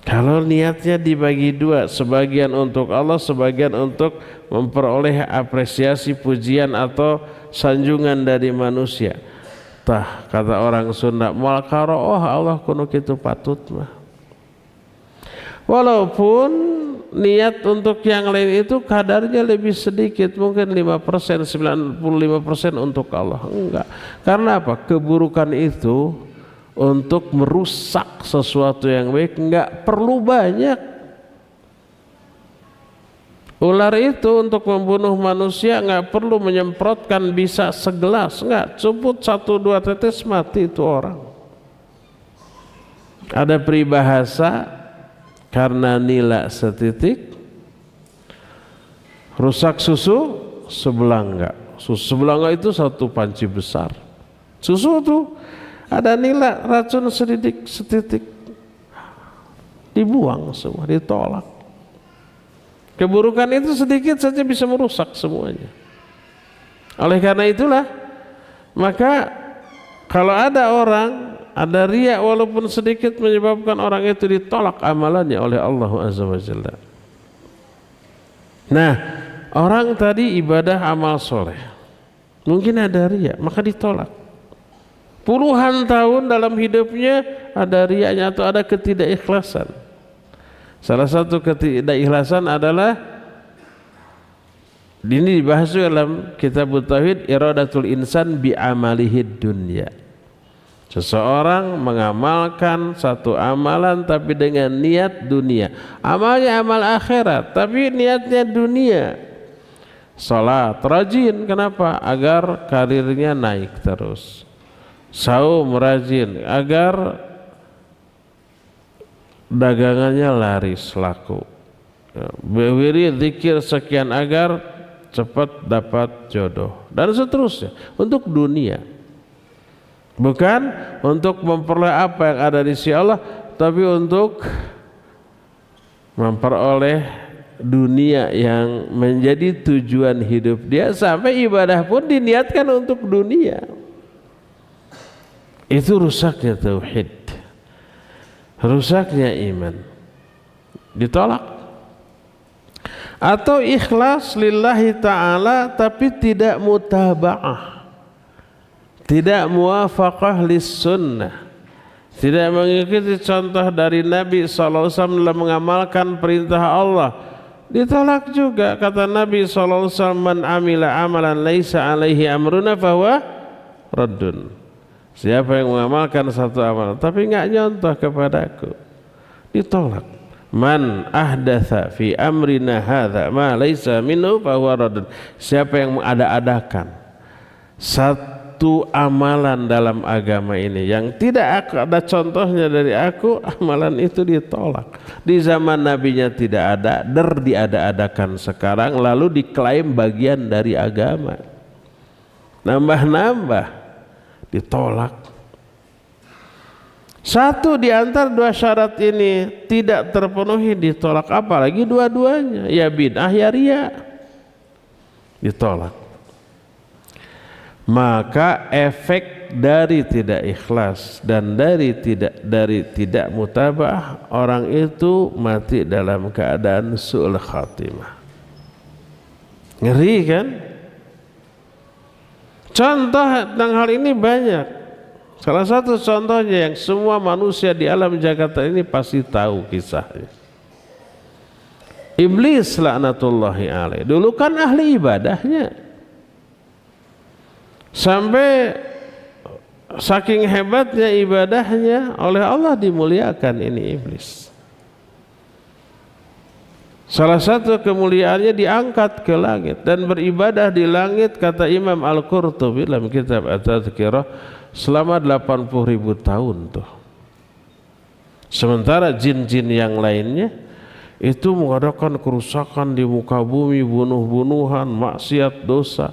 Kalau niatnya dibagi dua, sebagian untuk Allah, sebagian untuk memperoleh apresiasi, pujian atau sanjungan dari manusia. Tah, kata orang Sunda, mal karo'oh Allah kuno kitu patut mah. Walaupun niat untuk yang lain itu kadarnya lebih sedikit, mungkin 5%, 95% untuk Allah. Enggak. Karena apa? Keburukan itu untuk merusak sesuatu yang baik enggak perlu banyak. Ular itu untuk membunuh manusia enggak perlu menyemprotkan bisa segelas, enggak, cukup 1-2 tetes mati itu orang. Ada peribahasa, karena nila setitik rusak susu sebelangga. Susu sebelangga itu satu panci besar. Susu tuh ada nila racun setitik dibuang semua, ditolak. Keburukan itu sedikit saja bisa merusak semuanya. Oleh karena itulah, maka kalau ada orang, ada riya walaupun sedikit menyebabkan orang itu ditolak amalannya oleh Allah Azza wa Jalla. Nah, orang tadi ibadah amal soleh, mungkin ada riya, maka ditolak. Puluhan tahun dalam hidupnya ada riyanya atau ada ketidakikhlasan. Salah satu ketidakikhlasan adalah ini dibahas dalam kitab Tauhid, iradatul insan bi amalihid dunya. Seseorang mengamalkan satu amalan tapi dengan niat dunia. Amalnya amal akhirat tapi niatnya dunia. Salat rajin, kenapa? Agar karirnya naik terus. Saum rajin agar dagangannya laris laku. Bewiri zikir sekian agar cepat dapat jodoh dan seterusnya untuk dunia, bukan untuk memperoleh apa yang ada di sisi Allah, tapi untuk memperoleh dunia yang menjadi tujuan hidup dia, sampai ibadah pun diniatkan untuk dunia. Itu rusaknya tauhid, rusaknya iman, ditolak. Atau ikhlas lillahi ta'ala tapi tidak mutaba'ah, tidak muwafaqah lis sunnah, tidak mengikuti contoh dari Nabi SAW dalam mengamalkan perintah Allah, ditolak juga. Kata Nabi SAW, man amila amalan laisa alaihi amruna fahuwa raddun. Siapa yang mengamalkan satu amalan tapi enggak nyontoh kepadaku, ditolak. Man ahdatsa fi amrina hadza ma laisa minhu fahuwa raddun. Siapa yang mengada-adakan satu amalan dalam agama ini yang tidak ada contohnya dari aku, amalan itu ditolak. Di zaman nabinya tidak ada, diada-adakan sekarang lalu diklaim bagian dari agama, nambah-nambah, ditolak. Satu di antara dua syarat ini tidak terpenuhi, ditolak. Apalagi dua-duanya, ya bid'ah ya riya, ditolak. Maka efek dari tidak ikhlas dan dari tidak mutaba'ah, orang itu mati dalam keadaan su'ul khatimah. Ngeri kan? Contoh tentang hal ini banyak. Salah satu contohnya yang semua manusia di alam jagat ini pasti tahu kisahnya. Iblis laknatullahi alaih dulu kan ahli ibadahnya, sampai saking hebatnya ibadahnya oleh Allah dimuliakan ini iblis. Salah satu kemuliaannya diangkat ke langit dan beribadah di langit, kata Imam Al-Qurtubi dalam kitab At-Tadhkirah, selama 80.000 tahun tuh. Sementara jin-jin yang lainnya itu mengadakan kerusakan di muka bumi, bunuh-bunuhan, maksiat, dosa,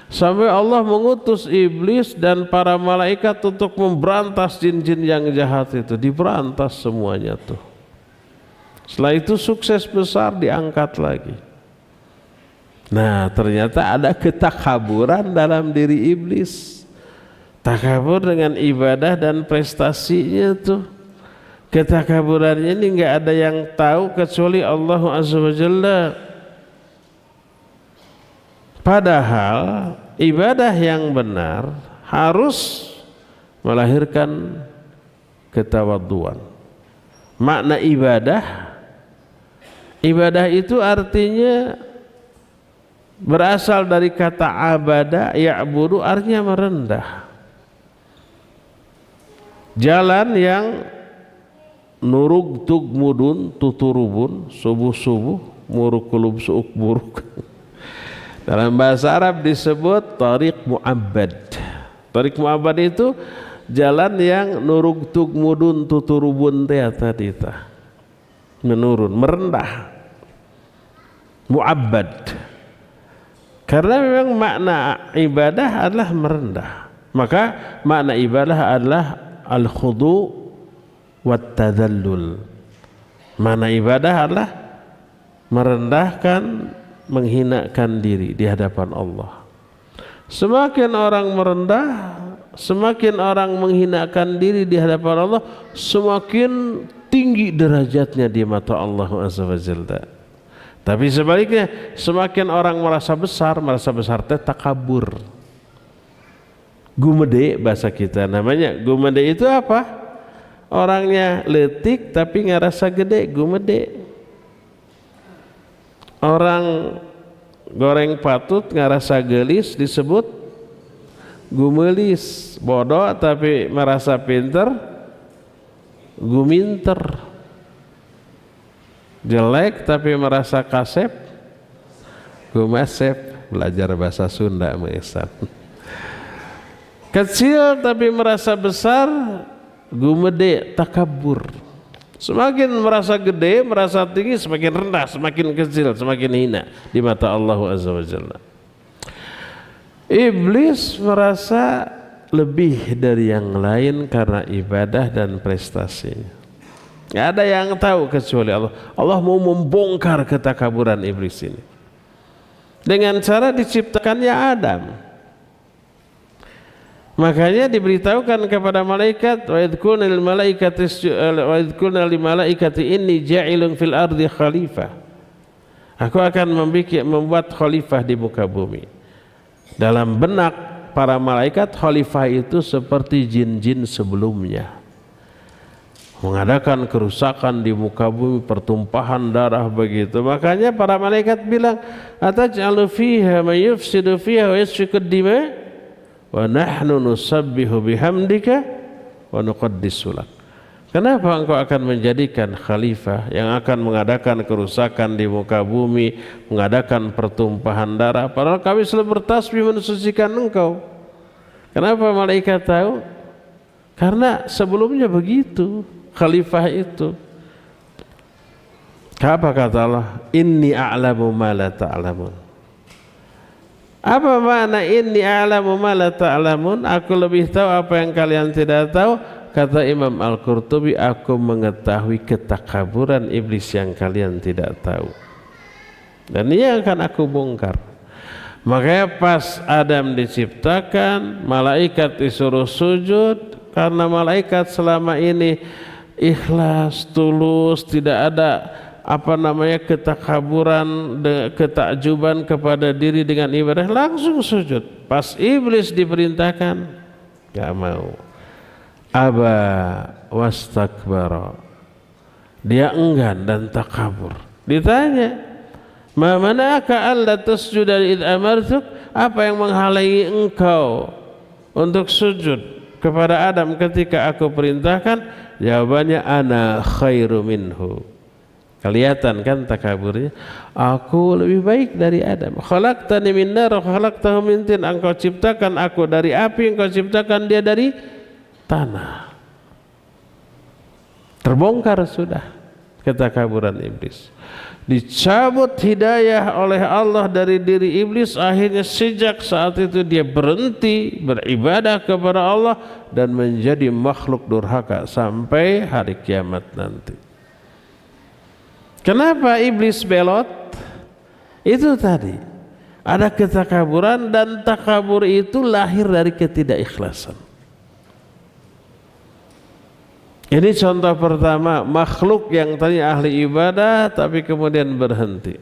sampai Allah mengutus iblis dan para malaikat untuk memberantas jin-jin yang jahat itu. Diberantas semuanya tuh. Setelah itu sukses besar, diangkat lagi. Nah, ternyata ada ketakaburan dalam diri iblis. Takabur dengan ibadah dan prestasinya tuh. Ketakaburannya ini enggak ada yang tahu kecuali Allah Azza wa Jalla. Padahal ibadah yang benar harus melahirkan ketawadhuan. Makna ibadah itu artinya berasal dari kata abada, ya'budu, artinya merendah. Jalan yang nurug tugmudun tuturubun, subuh-subuh murukulub suuk buruk. Dalam bahasa Arab disebut tariq mu'abbad. Tariq mu'abbad itu jalan yang nurug tugmudun tuturubun tadi, menurun, merendah, mu'abbad. Karena memang makna ibadah adalah merendah, maka makna ibadah adalah al-khudu' wat tadallul. Makna ibadah adalah merendahkan, menghinakan diri di hadapan Allah. Semakin orang merendah, semakin orang menghinakan diri di hadapan Allah, semakin tinggi derajatnya di mata Allah Azza wa Jalla. Tapi sebaliknya, semakin orang merasa besar teh takabur. Gumede bahasa kita namanya. Gumede itu apa? Orangnya letik tapi ngerasa gede, gumede. Orang goreng patut ngerasa gelis disebut gumelis. Bodoh tapi merasa pinter, guminter. Jelek tapi merasa kasep, gumasep. Belajar bahasa Sunda mesan. Kecil tapi merasa besar, gumede, takabur. Semakin merasa gede, merasa tinggi, semakin rendah, semakin kecil, semakin hina di mata Allah Azza wa Jalla. Iblis merasa lebih dari yang lain karena ibadah dan prestasinya. Gak ada yang tahu kecuali Allah. Allah mau membongkar ketakaburan iblis ini dengan cara diciptakannya Adam. Makanya diberitahukan kepada malaikat, wa idh qulna lil malaikati inni ja'ilun fil ardi khalifah. Aku akan membuat khalifah di muka bumi. Dalam benak para malaikat, khalifah itu seperti jin-jin sebelumnya, mengadakan kerusakan di muka bumi, pertumpahan darah begitu. Makanya para malaikat bilang, ataj'alu fiha man yufsidu fiha wa yasfiku ad-dima' wa nahnu nusabbihu bihamdika wa nuqaddisu lak. Kenapa engkau akan menjadikan khalifah yang akan mengadakan kerusakan di muka bumi, mengadakan pertumpahan darah, padahal kami selalu bertasbih mensucikan engkau? Kenapa malaikat tahu? Karena sebelumnya begitu khalifah itu. Apa kata Allah? Inni a'lamu ma la ta'lamun. Apa makna inni a'lamu ma la ta'lamun? Aku lebih tahu apa yang kalian tidak tahu. Kata Imam Al-Qurtubi, aku mengetahui ketakaburan iblis yang kalian tidak tahu. Dan ini yang akan aku bongkar. Makanya pas Adam diciptakan, malaikat disuruh sujud, karena malaikat selama ini ikhlas, tulus, tidak ada ketakaburan, ketakjuban kepada diri dengan ibadah, langsung sujud. Pas iblis diperintahkan, gak mau. Aba wastakbara, dia enggan dan takabur. Ditanya, ma mana'aka alla tasjuda id amartuk, apa yang menghalangi engkau untuk sujud kepada Adam ketika aku perintahkan? Jawabannya, ana khairu minhu. Kelihatan kan takaburnya, aku lebih baik dari Adam. Khalaqtani min nar wa khalaqtahu min tin. Engkau ciptakan aku dari api, engkau ciptakan dia dari tanah. Terbongkar sudah ketakaburan iblis. Dicabut hidayah oleh Allah dari diri iblis. Akhirnya sejak saat itu dia berhenti beribadah kepada Allah dan menjadi makhluk durhaka sampai hari kiamat nanti. Kenapa iblis belot? Itu tadi, ada ketakaburan, dan takabur itu lahir dari ketidakikhlasan. Ini contoh pertama, makhluk yang tadi ahli ibadah tapi kemudian berhenti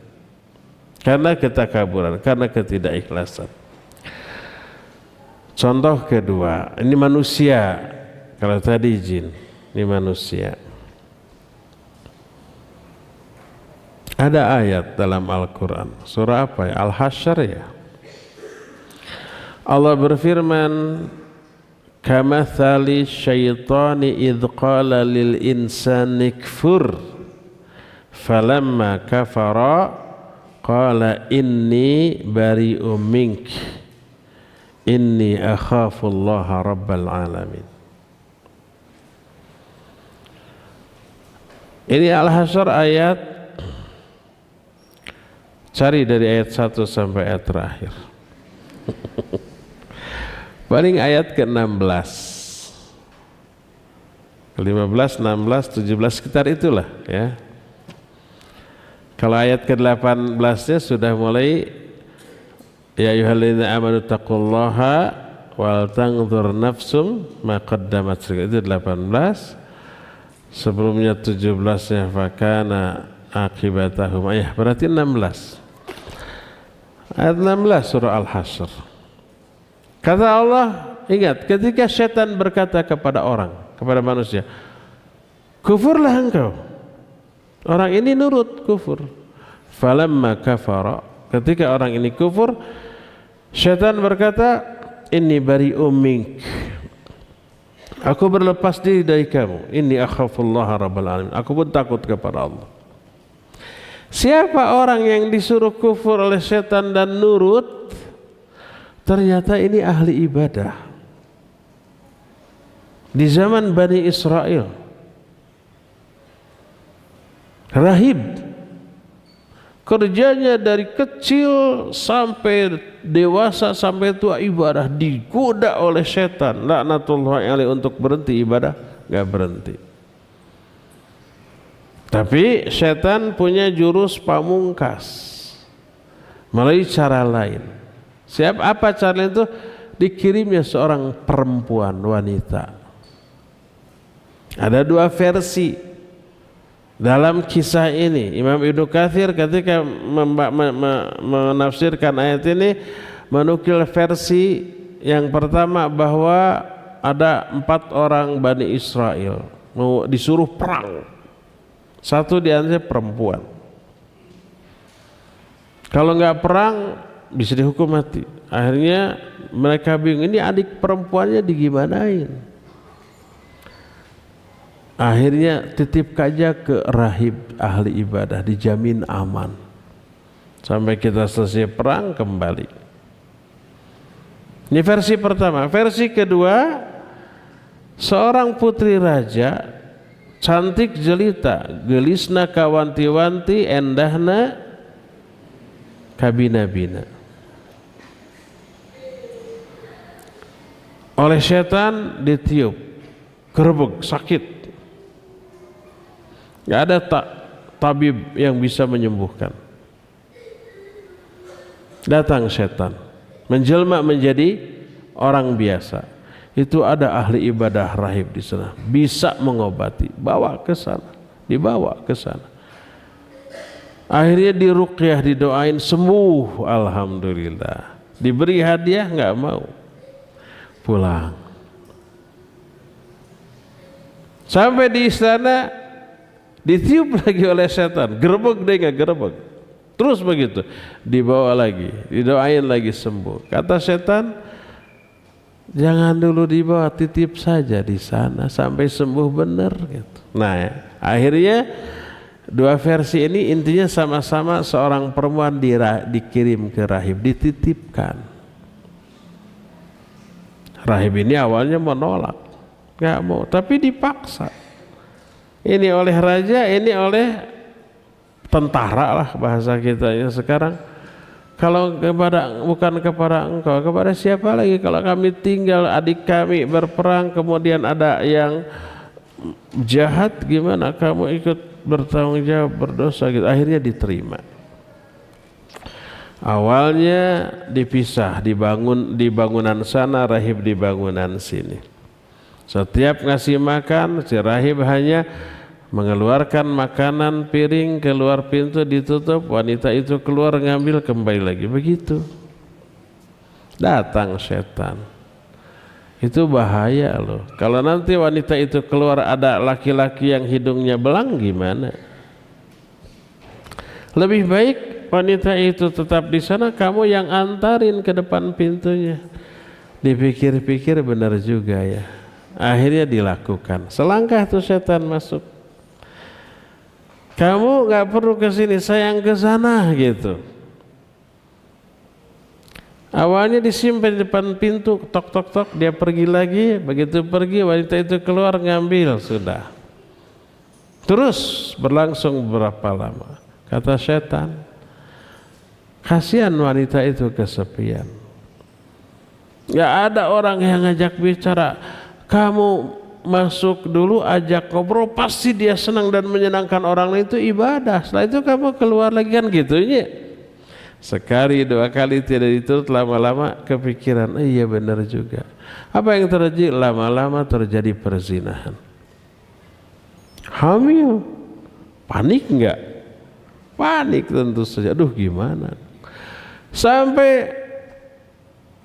karena ketakaburan, karena ketidakikhlasan. Contoh kedua, ini manusia. Kalau tadi jin, ini manusia. Ada ayat dalam Al-Quran, surah apa ya? Al-Hasyr ya. Allah berfirman, kamathali syaitani idh qala lil insani kfur falamma kafara qala inni bari'um mink inni akhafullaha rabbal alamin. Ini Al-Hasyr ayat, cari dari ayat 1 sampai ayat terakhir. Paling ayat ke-16, 15, 16, 17, sekitar itulah ya. Kalau ayat ke-18-nya sudah mulai, ya ayyuhalladzina amanu taqullaha wal tanzur nafsum ma qaddamat, itu 18. Sebelumnya 17-nya fakana akibatahum, berarti 16. Ayat 16 surah Al-Hasyr. Kata Allah, ingat ketika syaitan berkata kepada orang, kepada manusia, kufurlah engkau. Orang ini nurut, kufur. Falamma kafara, ketika orang ini kufur, syaitan berkata, inni bari'um mink, aku berlepas diri dari kamu. Inni akhafullaha rabbal alamin, aku pun takut kepada Allah. Siapa orang yang disuruh kufur oleh setan dan nurut? Ternyata ini ahli ibadah. Di zaman Bani Israel, Rahib kerjanya dari kecil sampai dewasa sampai tua ibadah, digoda oleh setan laknatullahi alaihi untuk berhenti ibadah, nggak berhenti. Tapi setan punya jurus pamungkas melalui cara lain. Apa cara itu? Dikirimnya seorang perempuan wanita. Ada dua versi dalam kisah ini. Imam Ibnu Katsir ketika menafsirkan ayat ini menukil versi yang pertama bahwa ada 4 orang Bani Israel mau disuruh perang. Satu di antaranya perempuan. Kalau nggak perang bisa dihukum mati. Akhirnya mereka bingung, ini adik perempuannya digimanain. Akhirnya titip aja ke rahib ahli ibadah, dijamin aman sampai kita selesai perang kembali. Ini versi pertama. Versi kedua, seorang putri raja cantik jelita, gelisna kawanti-wanti, endahna kabina-bina. Oleh setan ditiup, gerebek, sakit. Gak ada tabib yang bisa menyembuhkan. Datang setan, menjelma menjadi orang biasa. Itu ada ahli ibadah rahib di sana, bisa mengobati, bawa ke sana, dibawa ke sana. Akhirnya diruqyah, didoain sembuh, alhamdulillah. Diberi hadiah nggak mau, pulang. Sampai di istana ditiup lagi oleh setan, gerebek deh nggak gerebek, terus begitu, dibawa lagi, didoain lagi sembuh. Kata setan, jangan dulu dibawa, titip saja di sana sampai sembuh benar gitu. Nah ya, akhirnya dua versi ini intinya sama-sama seorang perempuan dikirim ke rahib, dititipkan. Rahib ini awalnya menolak, nggak mau, tapi dipaksa. Ini oleh raja, ini oleh tentara lah bahasa kitanya sekarang. Kalau bukan kepada engkau, kepada siapa lagi? Kalau kami tinggal, adik kami berperang, kemudian ada yang jahat, gimana kamu ikut bertanggung jawab, berdosa gitu. Akhirnya diterima. Awalnya dipisah, dibangun di bangunan sana, rahib di bangunan sini. Setiap ngasih makan, si rahib hanya mengeluarkan makanan, piring keluar pintu ditutup, wanita itu keluar ngambil kembali lagi, begitu. Datang setan. Itu bahaya loh. Kalau nanti wanita itu keluar ada laki-laki yang hidungnya belang gimana? Lebih baik wanita itu tetap di sana, kamu yang antarin ke depan pintunya. Dipikir-pikir benar juga ya. Akhirnya dilakukan. Selangkah tuh setan masuk. Kamu nggak perlu ke sini, saya yang ke sana gitu. Awalnya disimpan di depan pintu, tok tok tok, dia pergi lagi. Begitu pergi, wanita itu keluar ngambil, sudah. Terus berlangsung berapa lama? Kata setan, kasihan wanita itu kesepian. Nggak ada orang yang ngajak bicara. Kamu masuk dulu, ajak ngobrol, pasti dia senang dan menyenangkan orang lain, itu ibadah. Setelah itu kamu keluar lagi kan gitu ya. Sekali dua kali tidak diturut, lama-lama kepikiran, iya benar juga. Apa yang terjadi? Lama-lama terjadi perzinahan. Hamil, panik enggak? Panik tentu saja. Aduh gimana? Sampai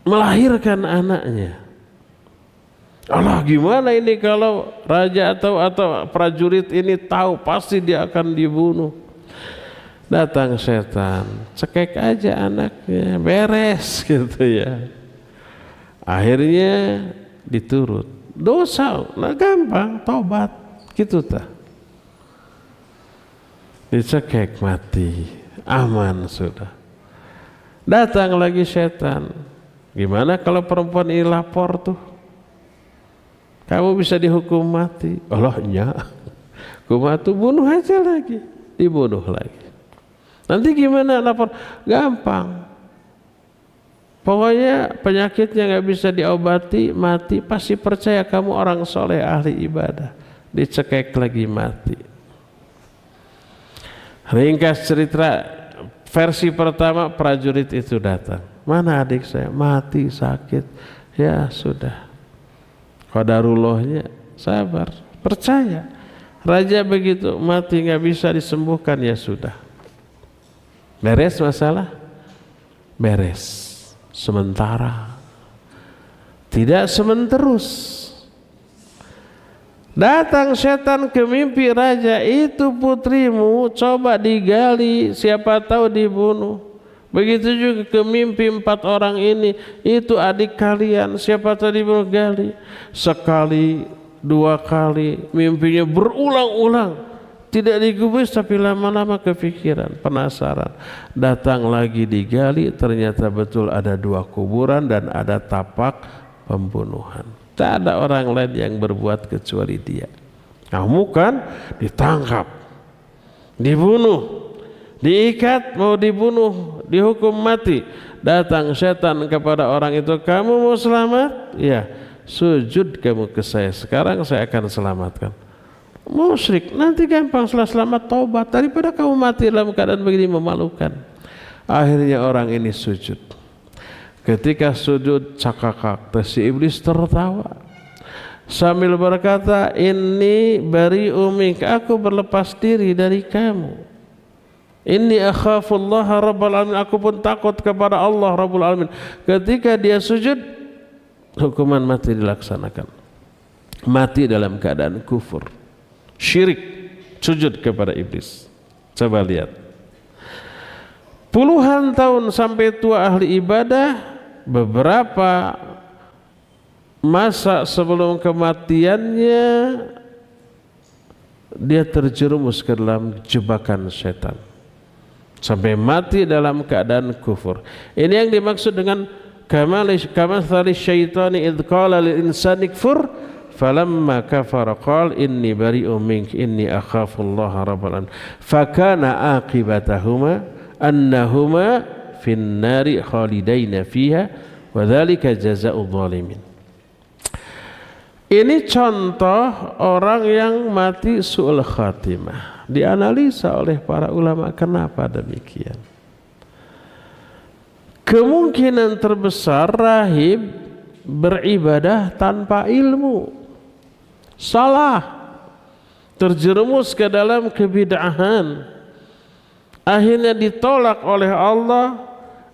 melahirkan anaknya. Allah gimana ini kalau raja atau prajurit ini tahu, pasti dia akan dibunuh. Datang setan, cekek aja anaknya, beres gitu ya. Akhirnya diturut. Dosa, nah gampang, tobat gitu tah. Dicekek mati, aman sudah. Datang lagi setan. Gimana kalau perempuan ini lapor tuh? Kamu bisa dihukum mati. Allahnya, hukum mati, bunuh aja lagi. dibunuh lagi. Nanti gimana lapor? Gampang. Pokoknya penyakitnya nggak bisa diobati, mati, pasti percaya kamu orang soleh ahli ibadah. Dicekek lagi mati. Ringkas cerita, versi pertama prajurit itu datang. Mana adik saya? Mati sakit. Ya sudah. Qadarullahnya sabar, percaya. Raja begitu mati nggak bisa disembuhkan, ya sudah. Beres masalah? Beres. Sementara. Tidak sementerus. Datang setan ke mimpi raja, itu putrimu, coba digali, siapa tahu dibunuh. Begitu juga ke mimpi 4 orang ini, itu adik kalian, siapa tahu dibunuh, gali. Sekali, 2 kali, mimpinya berulang-ulang. Tidak digubris, tapi lama-lama kepikiran, penasaran. Datang lagi digali, ternyata betul ada 2 kuburan dan ada tapak pembunuhan. Tak ada orang lain yang berbuat kecuali dia. Kamu kan ditangkap, dibunuh, diikat, mau dibunuh, dihukum mati. Datang setan kepada orang itu, kamu mau selamat? Ya, sujud kamu ke saya, sekarang saya akan selamatkan. Musyrik, nanti gampang, setelah selamat taubat daripada kamu mati dalam keadaan begini memalukan. Akhirnya orang ini sujud. Ketika sujud cakakak, si iblis tertawa sambil berkata, ini bari'u mink, aku berlepas diri dari kamu. Inni akhafullaha rabbal alamin, aku pun takut kepada Allah rabbul alamin. Ketika dia sujud, hukuman mati dilaksanakan. Mati dalam keadaan kufur, syirik, sujud kepada iblis. Coba lihat, puluhan tahun sampai tua ahli ibadah. Beberapa masa sebelum kematiannya dia terjerumus ke dalam jebakan setan sampai mati dalam keadaan kufur. Ini yang dimaksud dengan kamathali syaitani idh qala lil insani kfur falamma kafara qala inni bari'un mink inni akhafullaha rabbal alamin fakana aqibatahuma annahuma fin nari khalidaina fiha wa dzalika jazaa'ul zalimin. Ini contoh orang yang mati su'ul khatimah. Dianalisa oleh para ulama kenapa demikian. Kemungkinan terbesar rahib beribadah tanpa ilmu, salah, terjerumus ke dalam kebid'ahan, akhirnya ditolak oleh Allah,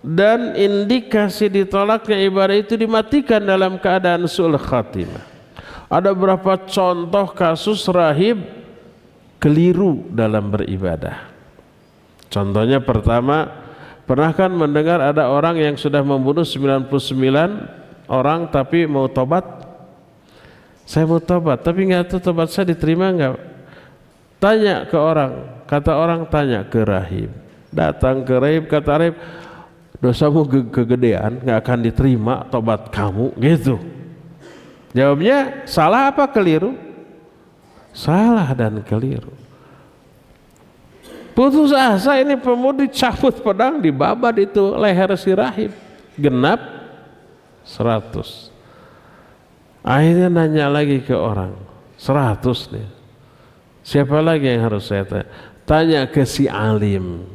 dan indikasi ditolaknya ibadah itu dimatikan dalam keadaan su'ul khatimah. Ada berapa contoh kasus rahib keliru dalam beribadah. Contohnya pertama, pernah kan mendengar ada orang yang sudah membunuh 99 orang tapi mau tobat? Saya mau tobat, tapi nggak tahu tobat saya diterima nggak? Tanya ke orang, kata orang tanya ke rahib. Datang ke rahib, kata rahib, dosamu kegedean, nggak akan diterima tobat kamu, gitu. Jawabnya salah apa keliru? Salah dan keliru. Putus asa, ini pemuda cabut pedang, dibabat itu leher si rahib, genap 100. Akhirnya nanya lagi ke orang, 100 nih. Siapa lagi yang harus saya tanya? Tanya ke si alim.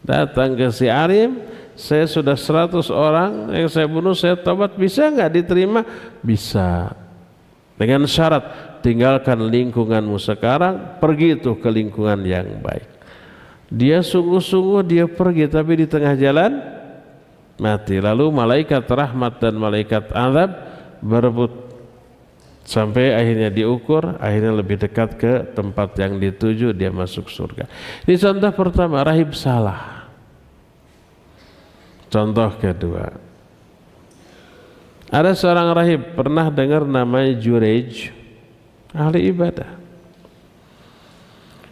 Datang ke si alim, saya sudah 100 orang yang saya bunuh, saya tobat, bisa nggak diterima? Bisa. Dengan syarat, tinggalkan lingkunganmu sekarang, pergi itu ke lingkungan yang baik. Dia sungguh-sungguh dia pergi, tapi di tengah jalan mati. Lalu malaikat rahmat dan malaikat azab berebut sampai akhirnya diukur, akhirnya lebih dekat ke tempat yang dituju, dia masuk surga. Ini contoh pertama, rahib salah. Contoh kedua, ada seorang rahib, pernah dengar namanya Jurej, ahli ibadah.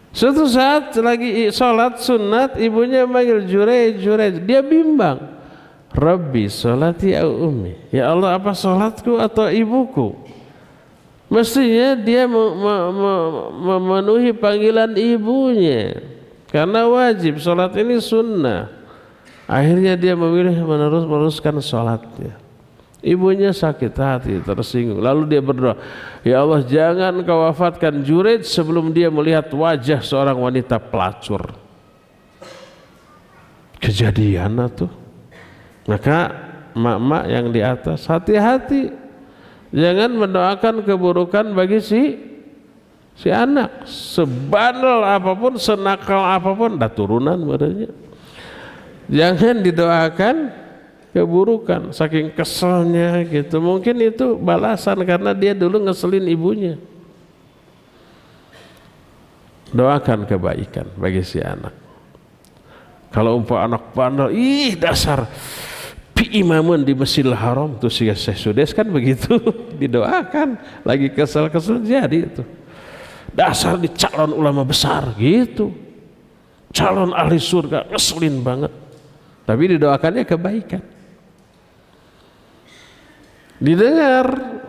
Suatu saat lagi sholat sunat, ibunya manggil Jurej, Jurej. Dia bimbang, Rabbi sholati au ummi, ya Allah, apa sholatku atau ibuku? Mestinya dia memenuhi panggilan ibunya. karena wajib. Sholat ini sunnah. Akhirnya dia memilih meneruskan sholatnya. Ibunya sakit hati, tersinggung. Lalu dia berdoa, ya Allah, jangan kau wafatkan Juraij sebelum dia melihat wajah seorang wanita pelacur. Kejadian tuh. Maka mak-mak yang di atas, hati-hati, jangan mendoakan keburukan bagi si anak. Sebandel apapun, senakal apapun, dah turunan badannya. Jangan didoakan keburukan, saking keselnya gitu. Mungkin itu balasan karena dia dulu ngeselin ibunya. Doakan kebaikan bagi si anak. Kalau umpah anak bandel, ih dasar pi imamun di Masjidil Haram tuh si Syekh Sudes kan begitu, didoakan. Lagi kesel-kesel jadi itu. Dasar di calon ulama besar gitu. Calon ahli surga, ngeselin banget. Tapi didoakannya kebaikan. Didengar,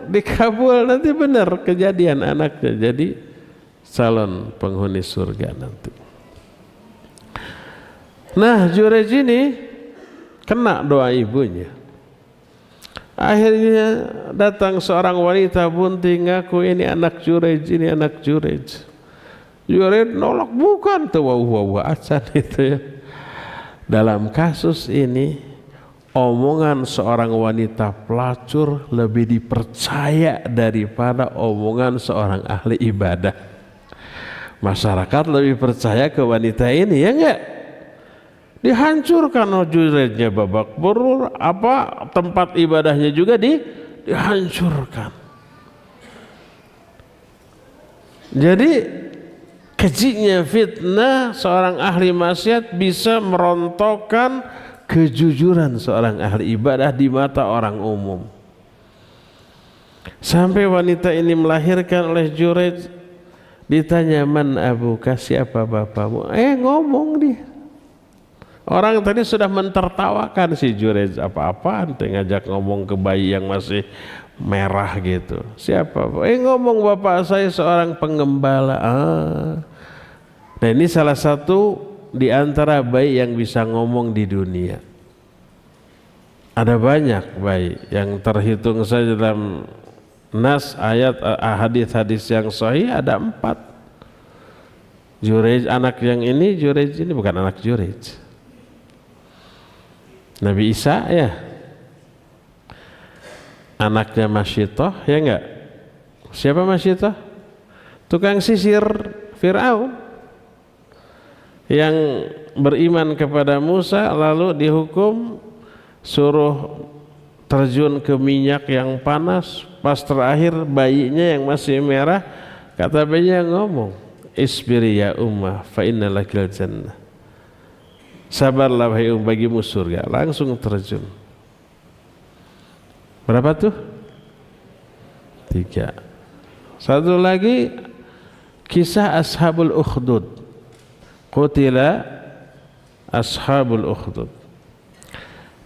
dikabul, nanti benar kejadian anaknya jadi calon penghuni surga nanti. Nah, Juraij ini kena doa ibunya. Akhirnya datang seorang wanita bunting ngaku ini anak Juraij, ini anak Juraij. Juraij nolak, bukan tuh wah acan itu ya. Dalam kasus ini omongan seorang wanita pelacur lebih dipercaya daripada omongan seorang ahli ibadah. Masyarakat lebih percaya ke wanita ini, ya enggak? Dihancurkan Juraijnya babak belur, apa tempat ibadahnya juga dihancurkan. Jadi kejinya fitnah seorang ahli maksiat bisa merontokkan kejujuran seorang ahli ibadah di mata orang umum. Sampai wanita ini melahirkan oleh Juraij, ditanya man abuka, siapa bapamu? Ngomong dia. Orang tadi sudah mentertawakan si Juraij, apa-apaan tuh ngajak ngomong ke bayi yang masih merah gitu. Siapa? Ngomong bapak saya seorang penggembala. Nah ini salah satu di antara bayi yang bisa ngomong di dunia. Ada banyak bayi yang terhitung saja dalam nas ayat hadis-hadis yang sahih ada 4. Juraij anak yang ini, Juraij ini bukan anak Juraij. Nabi Isa ya, anaknya Masyitoh, ya enggak? Siapa Masyitoh? Tukang sisir Fir'aun yang beriman kepada Musa lalu dihukum suruh terjun ke minyak yang panas. Pas terakhir bayinya yang masih merah, kata bayinya ngomong, isbiri ya ummah fa inna lakil jannah, sabarlah wahai bagimu surga. Langsung terjun. Berapa tuh? 3. Satu lagi kisah Ashabul Ukhdud. Qutila Ashabul Ukhdud.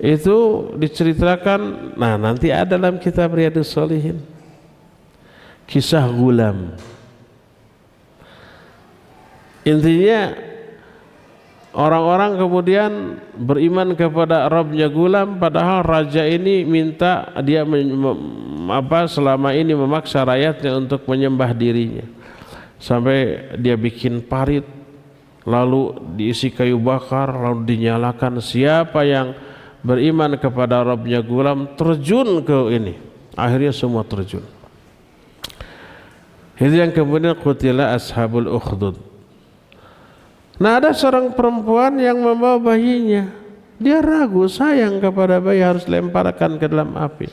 Itu diceritakan, nah nanti ada dalam kitab Riyadhus Shalihin. Kisah gulam. Intinya orang-orang kemudian beriman kepada Rabbnya gulam, padahal raja ini minta dia selama ini memaksa rakyatnya untuk menyembah dirinya. Sampai dia bikin parit, lalu diisi kayu bakar, lalu dinyalakan. Siapa yang beriman kepada Rabbnya gulam terjun ke ini. Akhirnya semua terjun. Itu yang kemudian qutila Ashabul Ukhdud. Nah ada seorang perempuan yang membawa bayinya. Dia ragu, sayang kepada bayi, harus lemparkan ke dalam api.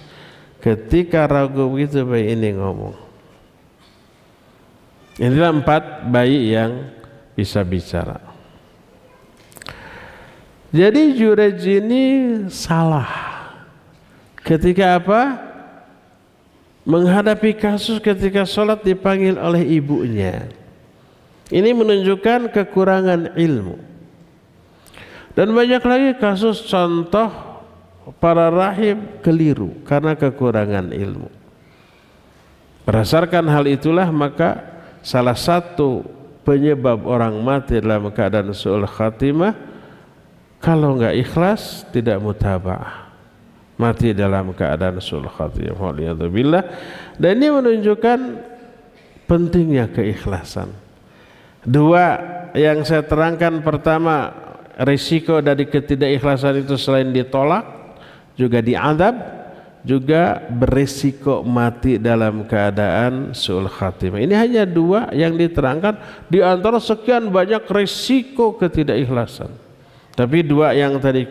Ketika ragu begitu, bayi ini ngomong. Inilah 4 bayi yang bisa bicara. Jadi Juraij ini salah ketika apa? Menghadapi kasus ketika sholat dipanggil oleh ibunya. Ini menunjukkan kekurangan ilmu. Dan banyak lagi kasus contoh para rahib keliru karena kekurangan ilmu. Berdasarkan hal itulah maka salah satu penyebab orang mati dalam keadaan su'ul khatimah, kalau enggak ikhlas tidak mutaba'ah, mati dalam keadaan su'ul khatimah. Waliyadzubillah. Dan ini menunjukkan pentingnya keikhlasan. Dua yang saya terangkan, pertama, risiko dari ketidakikhlasan itu selain ditolak juga diazab, juga berisiko mati dalam keadaan su'ul khatimah. Ini hanya dua yang diterangkan di antara sekian banyak risiko ketidakikhlasan. Tapi dua yang tadi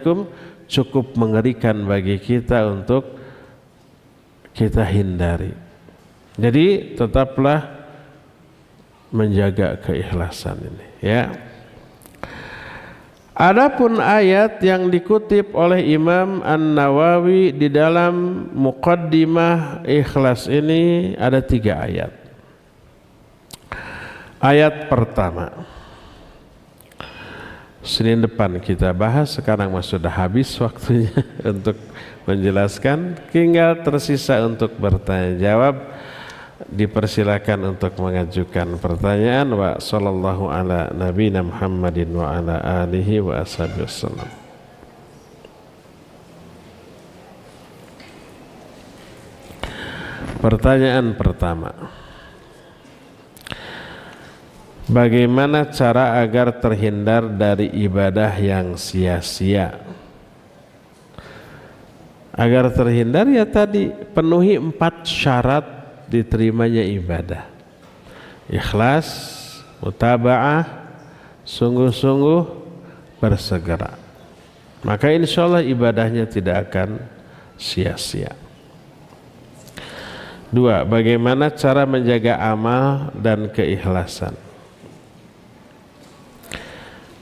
cukup mengerikan bagi kita untuk kita hindari. Jadi tetaplah menjaga keikhlasan ini, ya. Adapun ayat yang dikutip oleh Imam An-Nawawi di dalam Muqaddimah Ikhlas ini ada 3 ayat. Ayat pertama, Senin depan kita bahas, sekarang sudah habis waktunya untuk menjelaskan, tinggal tersisa untuk bertanya jawab. Dipersilakan untuk mengajukan pertanyaan. Wa sallallahu ala nabiyina Muhammadin wa ala alihi wa ashabihi wasallam. Pertanyaan pertama, bagaimana cara agar terhindar dari ibadah yang sia-sia? Agar terhindar, ya tadi, penuhi 4 syarat diterimanya ibadah: ikhlas, mutaba'ah, sungguh-sungguh, bersegera. Maka insya Allah ibadahnya tidak akan sia-sia. 2. Bagaimana cara menjaga amal dan keikhlasan?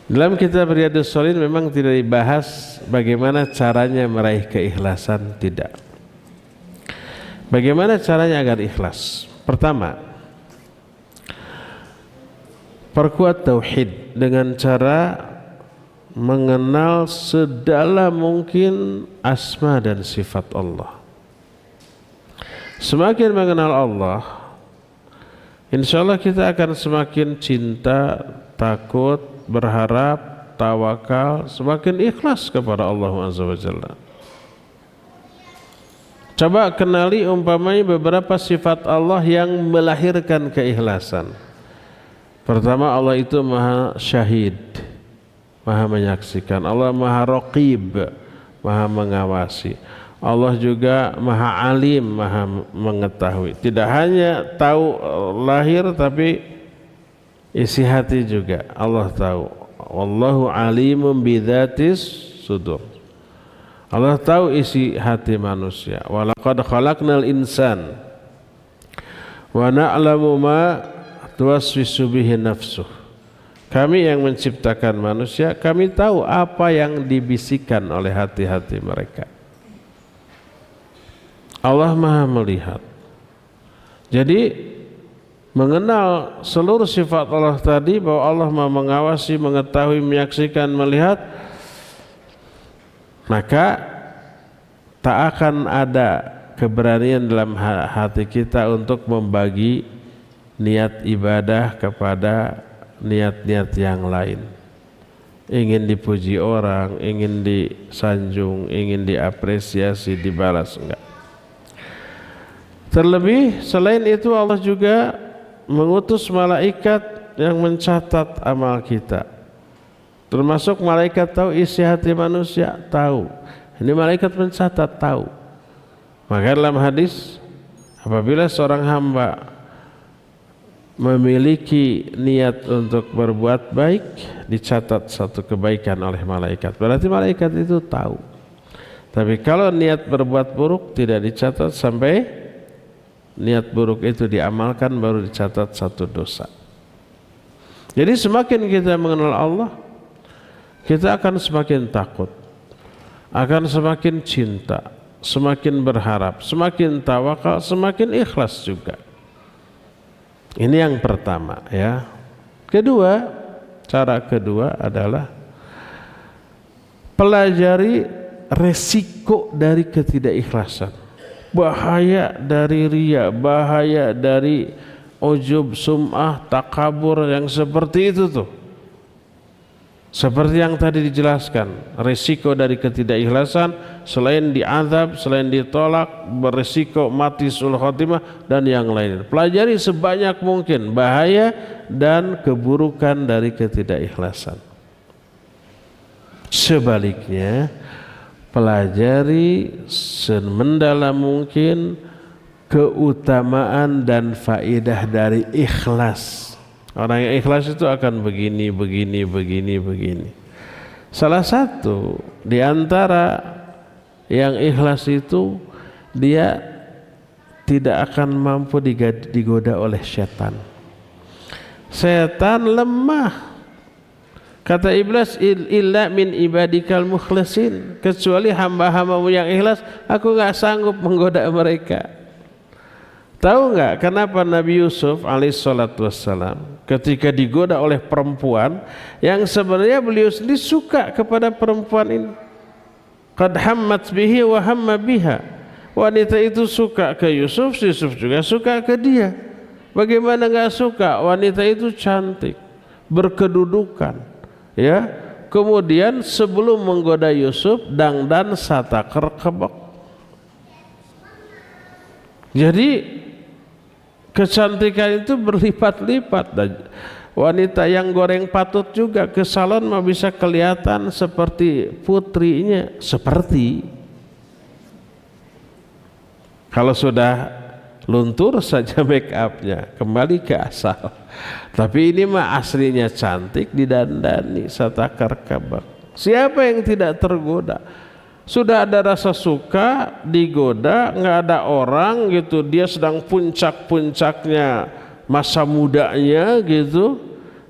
Dalam kitab Riyadhus Shalihin memang tidak dibahas bagaimana caranya meraih keikhlasan, tidak. Bagaimana caranya agar ikhlas? Pertama, perkuat tauhid dengan cara mengenal sedalam mungkin asma dan sifat Allah. Semakin mengenal Allah, insya Allah kita akan semakin cinta, takut, berharap, tawakal, semakin ikhlas kepada Allah Azza wa Jalla. Coba kenali umpamanya beberapa sifat Allah yang melahirkan keikhlasan. Pertama, Allah itu maha syahid, maha menyaksikan. Allah maha raqib, maha mengawasi. Allah juga maha alim, maha mengetahui. Tidak hanya tahu lahir, tapi isi hati juga Allah tahu. Wallahu alimun bidzatis sudur. Allah tahu isi hati manusia. Wa laqad khalaqnal insan wa na'lamu ma tuwaswisu bihi nafsuh. Kami yang menciptakan manusia, kami tahu apa yang dibisikkan oleh hati-hati mereka. Allah Maha melihat. Jadi mengenal seluruh sifat Allah tadi, bahwa Allah Maha mengawasi, mengetahui, menyaksikan, melihat, maka tak akan ada keberanian dalam hati kita untuk membagi niat ibadah kepada niat-niat yang lain. Ingin dipuji orang, ingin disanjung, ingin diapresiasi, dibalas, enggak. Terlebih selain itu, Allah juga mengutus malaikat yang mencatat amal kita. Termasuk malaikat tahu isi hati manusia, tahu. Ini malaikat mencatat, tahu. Maka dalam hadis, apabila seorang hamba memiliki niat untuk berbuat baik, dicatat satu kebaikan oleh malaikat. Berarti malaikat itu tahu. Tapi kalau niat berbuat buruk, tidak dicatat sampai niat buruk itu diamalkan, baru dicatat satu dosa. Jadi semakin kita mengenal Allah, kita akan semakin takut, akan semakin cinta, semakin berharap, semakin tawakal, semakin ikhlas juga. Ini yang pertama, ya. Kedua, cara kedua adalah pelajari resiko dari ketidakikhlasan. Bahaya dari riya, bahaya dari ujub, sum'ah, takabur yang seperti itu tuh. Seperti yang tadi dijelaskan, risiko dari ketidakikhlasan selain diazab, selain ditolak, berisiko mati sul khotimah dan yang lain. Pelajari sebanyak mungkin bahaya dan keburukan dari ketidakikhlasan. Sebaliknya, pelajari semendalam mungkin keutamaan dan faedah dari ikhlas. Orang yang ikhlas itu akan begini. Salah satu di antara yang ikhlas itu dia tidak akan mampu digoda oleh setan. Setan lemah. Kata iblis, illa min ibadikal mukhlasin, kecuali hamba-hambamu yang ikhlas, aku enggak sanggup menggoda mereka. Tahu enggak kenapa Nabi Yusuf alaihissalatu wassalam ketika digoda oleh perempuan yang sebenarnya beliau sendiri suka kepada perempuan ini? Qad hammat bihi wa hamma biha. Wanita itu suka ke Yusuf, Yusuf juga suka ke dia. Bagaimana enggak suka? Wanita itu cantik, berkedudukan, ya. Kemudian sebelum menggoda Yusuf, dangdan satakar kebak. Jadi kecantikan itu berlipat-lipat. Wanita yang goreng patut juga ke salon mah bisa kelihatan seperti putrinya, seperti. Kalau sudah luntur saja make upnya, kembali ke asal. Tapi ini mah aslinya cantik, didandani satakar kabak. Siapa yang tidak tergoda? Sudah ada rasa suka, digoda, nggak ada orang gitu, dia sedang puncak-puncaknya masa mudanya gitu,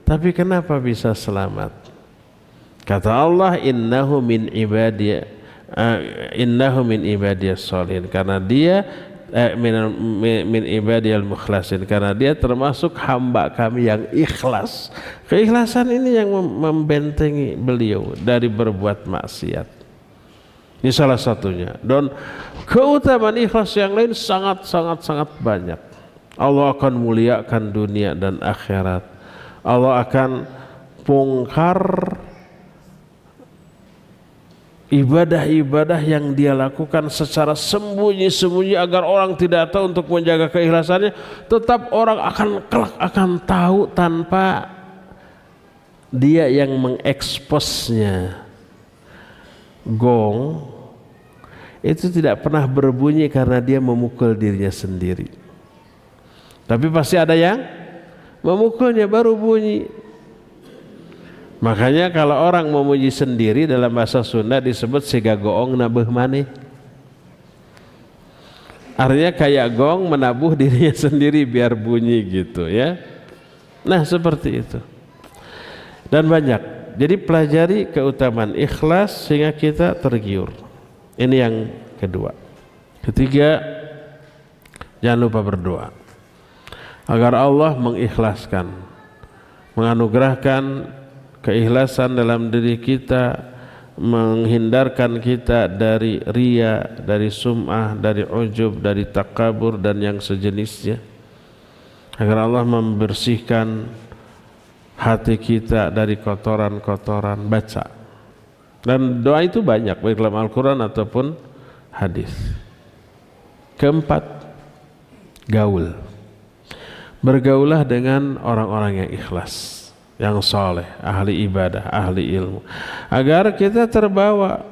tapi kenapa bisa selamat? Kata Allah, innahu min ibadiyas sholihin, karena dia min ibadiyal mukhlasin, karena dia termasuk hamba kami yang ikhlas. Keikhlasan ini yang membentengi beliau dari berbuat maksiat. Ini salah satunya. Dan keutamaan ikhlas yang lain sangat banyak. Allah akan muliakan dunia dan akhirat. Allah akan bongkar ibadah-ibadah yang dia lakukan secara sembunyi-sembunyi agar orang tidak tahu untuk menjaga keikhlasannya. Tetap orang akan tahu tanpa dia yang mengeksposnya. Gong itu tidak pernah berbunyi karena dia memukul dirinya sendiri, tapi pasti ada yang memukulnya baru bunyi. Makanya kalau orang memuji sendiri dalam bahasa Sunda disebut siga goong nabuh maneh. Artinya kayak gong menabuh dirinya sendiri biar bunyi gitu ya. Nah seperti itu. Dan banyak. Jadi pelajari keutamaan ikhlas sehingga kita tergiur. Ini yang kedua. Ketiga, jangan lupa berdoa agar Allah mengikhlaskan, menganugerahkan keikhlasan dalam diri kita, menghindarkan kita dari riya, dari sum'ah, dari ujub, dari takabur dan yang sejenisnya, agar Allah membersihkan hati kita dari kotoran-kotoran. Baca, dan doa itu banyak baik dalam Al-Quran ataupun hadis. Keempat, gaul. Bergaulah dengan orang-orang yang ikhlas, yang soleh, ahli ibadah, ahli ilmu, agar kita terbawa,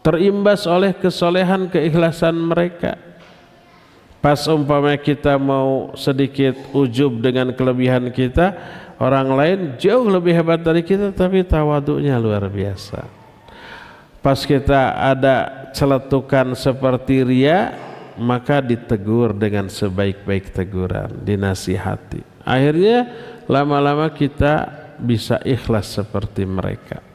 terimbas oleh kesolehan, keikhlasan mereka. Pas umpamanya kita mau sedikit ujub dengan kelebihan kita, orang lain jauh lebih hebat dari kita tapi tawaduknya luar biasa. Pas kita ada celetukan seperti riya, maka ditegur dengan sebaik-baik teguran, dinasihati. Akhirnya lama-lama kita bisa ikhlas seperti mereka.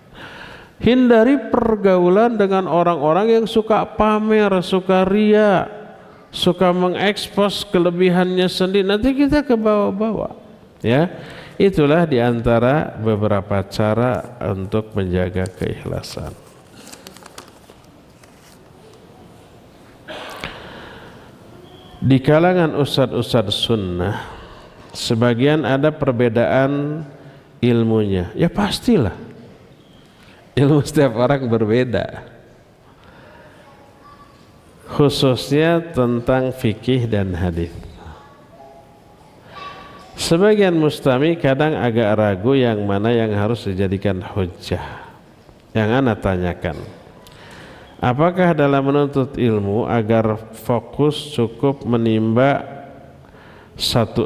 Hindari pergaulan dengan orang-orang yang suka pamer, suka riya, suka mengekspos kelebihannya sendiri. Nanti kita ke bawah-bawah ya. Itulah diantara beberapa cara untuk menjaga keikhlasan. Di kalangan ustadz-ustadz sunnah sebagian ada perbedaan ilmunya. Ya pastilah, ilmu setiap orang berbeda, khususnya tentang fikih dan hadis. Sebagian mustami kadang agak ragu yang mana yang harus dijadikan hujjah. Yang ana tanyakan, apakah dalam menuntut ilmu agar fokus cukup menimba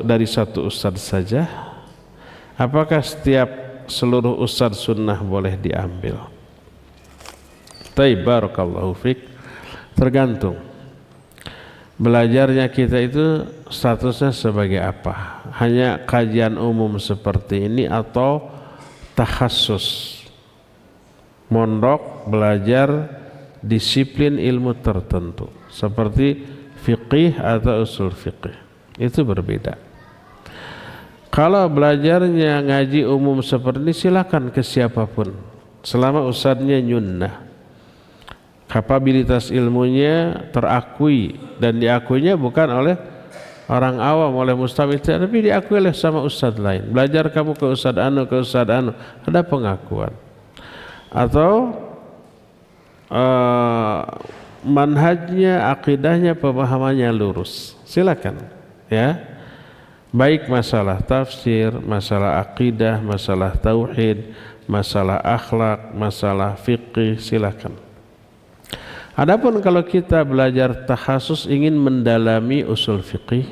dari satu ustadz saja? Apakah seluruh ustadz sunnah boleh diambil? Taib, barakallahu fik. Tergantung belajarnya kita itu statusnya sebagai apa, hanya kajian umum seperti ini atau takhasus, mondok belajar disiplin ilmu tertentu seperti fiqih atau usul fiqih. Itu berbeda. Kalau belajarnya ngaji umum seperti ini silakan ke siapapun selama ustadznya nyunnah, kapabilitas ilmunya terakui dan diakuinya bukan oleh orang awam, oleh mustami, tapi diakui oleh sama ustadz lain. Belajar kamu ke ustadz anu, ada pengakuan. Atau manhajnya, akidahnya, pemahamannya lurus, silakan ya. Baik masalah tafsir, masalah akidah, masalah tauhid, masalah akhlak, masalah fikih, silakan. Adapun kalau kita belajar takhasus, ingin mendalami usul fikih,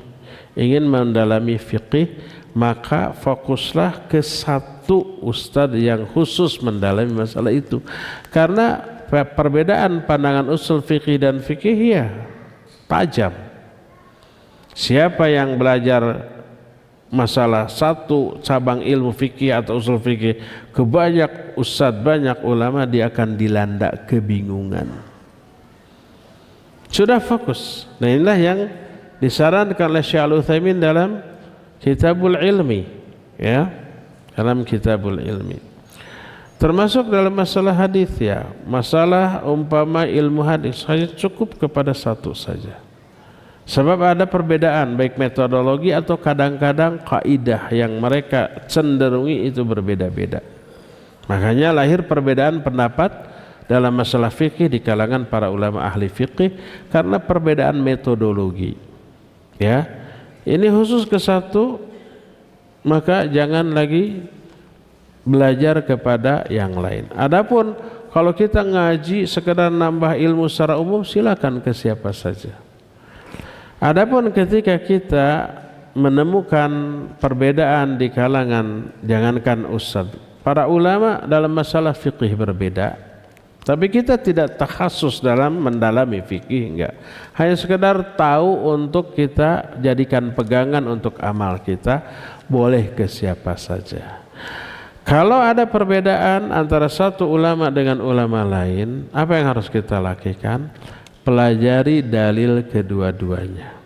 ingin mendalami fikih, maka fokuslah ke satu ustadz yang khusus mendalami masalah itu. Karena perbedaan pandangan usul fikih dan fikih ya tajam. Siapa yang belajar masalah satu cabang ilmu fikih atau usul fikih ke banyak ustadz, banyak ulama, dia akan dilanda kebingungan. Sudah fokus. Nah inilah yang disarankan oleh Syekh Al-Utsaimin dalam Kitabul Ilmi, ya, dalam Kitabul Ilmi. Termasuk dalam masalah hadis ya, masalah umpama ilmu hadis hanya cukup kepada satu saja. Sebab ada perbedaan baik metodologi atau kadang-kadang kaidah yang mereka cenderungi itu berbeda-beda. Makanya lahir perbedaan pendapat dalam masalah fikih di kalangan para ulama ahli fikih karena perbedaan metodologi. Ya, ini khusus ke satu, maka jangan lagi belajar kepada yang lain. Adapun kalau kita ngaji sekedar nambah ilmu secara umum, silakan ke siapa saja. Adapun ketika kita menemukan perbedaan di kalangan, jangankan ustadz, para ulama dalam masalah fikih berbeda, tapi kita tidak takhasus dalam mendalami fikih, enggak. Hanya sekedar tahu untuk kita jadikan pegangan untuk amal kita, boleh ke siapa saja. Kalau ada perbedaan antara satu ulama dengan ulama lain, apa yang harus kita lakukan? Pelajari dalil kedua-duanya.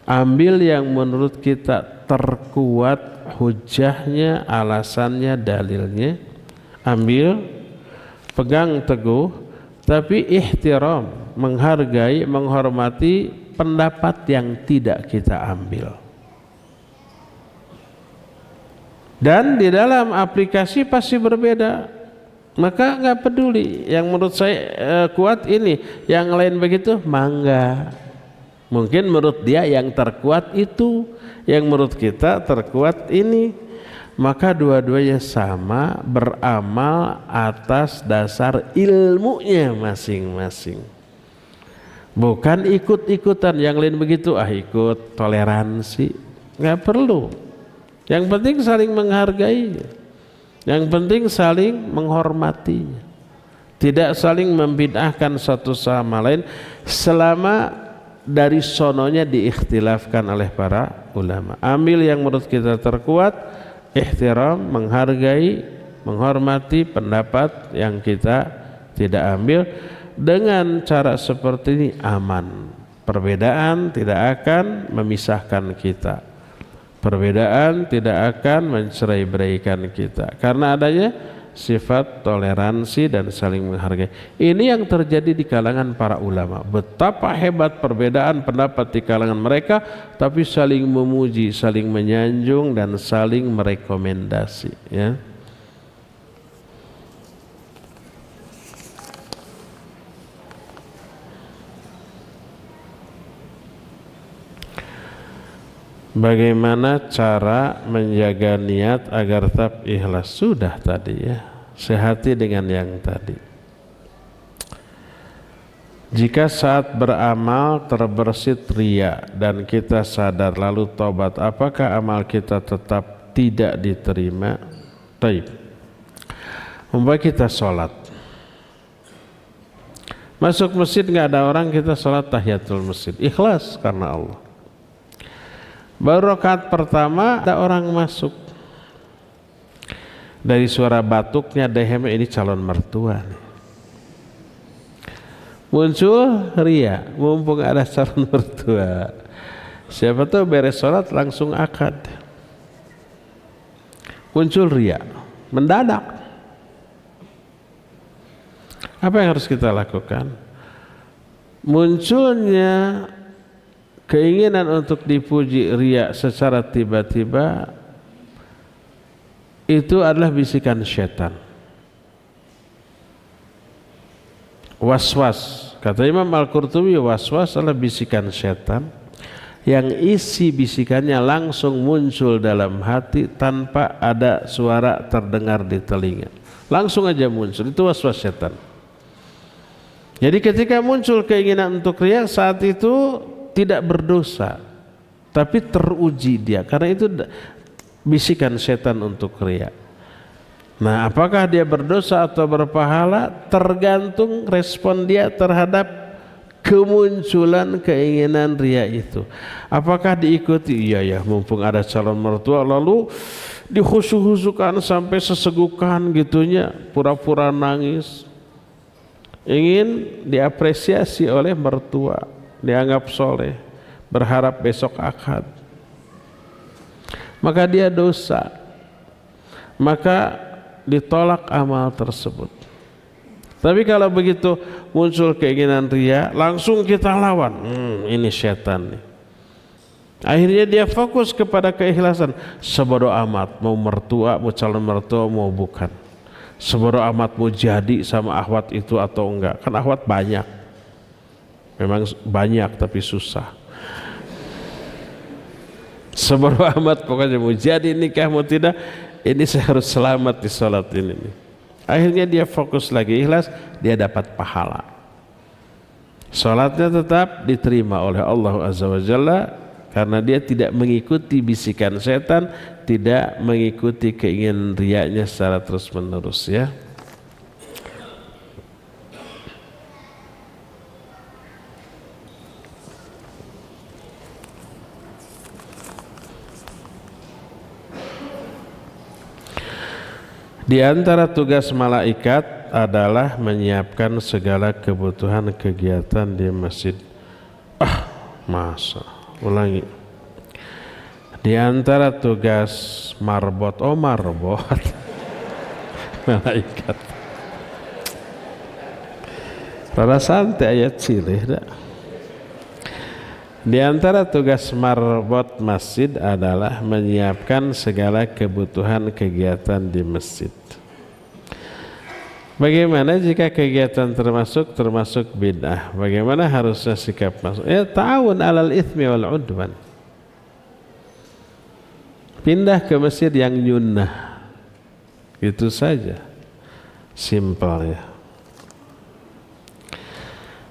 Ambil yang menurut kita terkuat hujahnya, alasannya, dalilnya. Ambil, pegang teguh, tapi ihtiram, menghargai, menghormati pendapat yang tidak kita ambil. Dan di dalam aplikasi pasti berbeda. Maka nggak peduli, yang menurut saya kuat ini, yang lain begitu, mangga. Mungkin menurut dia yang terkuat itu, yang menurut kita terkuat ini. Maka dua-duanya sama, beramal atas dasar ilmunya masing-masing. Bukan ikut-ikutan, yang lain begitu, ikut toleransi, nggak perlu. Yang penting saling menghargai. Yang penting saling menghormatinya, tidak saling membid'ahkan satu sama lain selama dari sononya diikhtilafkan oleh para ulama. Ambil yang menurut kita terkuat, ihtiram, menghargai, menghormati pendapat yang kita tidak ambil. Dengan cara seperti ini aman, perbedaan tidak akan memisahkan kita. Perbedaan tidak akan mencerai-beraikan kita karena adanya sifat toleransi dan saling menghargai. Ini yang terjadi di kalangan para ulama. Betapa hebat perbedaan pendapat di kalangan mereka, tapi saling memuji, saling menyanjung dan saling merekomendasi, ya. Bagaimana cara menjaga niat agar tetap ikhlas? Sudah tadi, ya, sehati dengan yang tadi. Jika saat beramal terbersit riya dan kita sadar lalu tobat, apakah amal kita tetap tidak diterima? Taib. Umpama kita sholat, masuk masjid nggak ada orang, kita sholat tahiyatul masjid, ikhlas karena Allah. Baru rakaat pertama ada orang masuk, dari suara batuknya dehem, ini calon mertua nih. Muncul ria, mumpung ada calon mertua, siapa tahu beres sholat langsung akad. Muncul ria mendadak. Apa yang harus kita lakukan? Munculnya keinginan untuk dipuji riya secara tiba-tiba itu adalah bisikan syaitan. Waswas, kata Imam Al-Qurtubi, waswas adalah bisikan syaitan yang isi bisikannya langsung muncul dalam hati tanpa ada suara terdengar di telinga. Langsung aja muncul, itu waswas syaitan. Jadi ketika muncul keinginan untuk riya, saat itu tidak berdosa, tapi teruji dia, karena itu bisikan setan untuk riya. Nah, apakah dia berdosa atau berpahala tergantung respon dia terhadap kemunculan keinginan riya itu. Apakah diikuti? Iya ya, mumpung ada calon mertua, lalu dihusuk-husukan sampai sesegukan gitunya, pura-pura nangis, ingin diapresiasi oleh mertua, dianggap soleh, berharap besok akad, maka dia dosa, maka ditolak amal tersebut. Tapi kalau begitu muncul keinginan riya, langsung kita lawan, ini setan nih. Akhirnya dia fokus kepada keikhlasan. Sebodoh amat mau mertua, mau calon mertua, mau bukan. Sebodoh amat mau jadi sama akhwat itu atau enggak, kan akhwat banyak. Memang banyak tapi susah. Sebodoh amat pokoknya mau jadi nikah mau tidak, ini saya harus selamat di sholat ini. Akhirnya dia fokus lagi, ikhlas, dia dapat pahala. Sholatnya tetap diterima oleh Allah Azza wa Jalla karena dia tidak mengikuti bisikan setan, tidak mengikuti keinginan riyanya secara terus menerus, ya. Di antara tugas malaikat adalah menyiapkan segala kebutuhan kegiatan di masjid. Ulangi. Di antara tugas marbot, malaikat. Rada santai ayat cilih dah. Di antara tugas marbot masjid adalah menyiapkan segala kebutuhan kegiatan di masjid. Bagaimana jika kegiatan termasuk bid'ah? Bagaimana harusnya sikap masuk? Ya, ta'awun alal ithmi wal udwan. Pindah ke masjid yang nyunnah. Itu saja. Simpel, ya.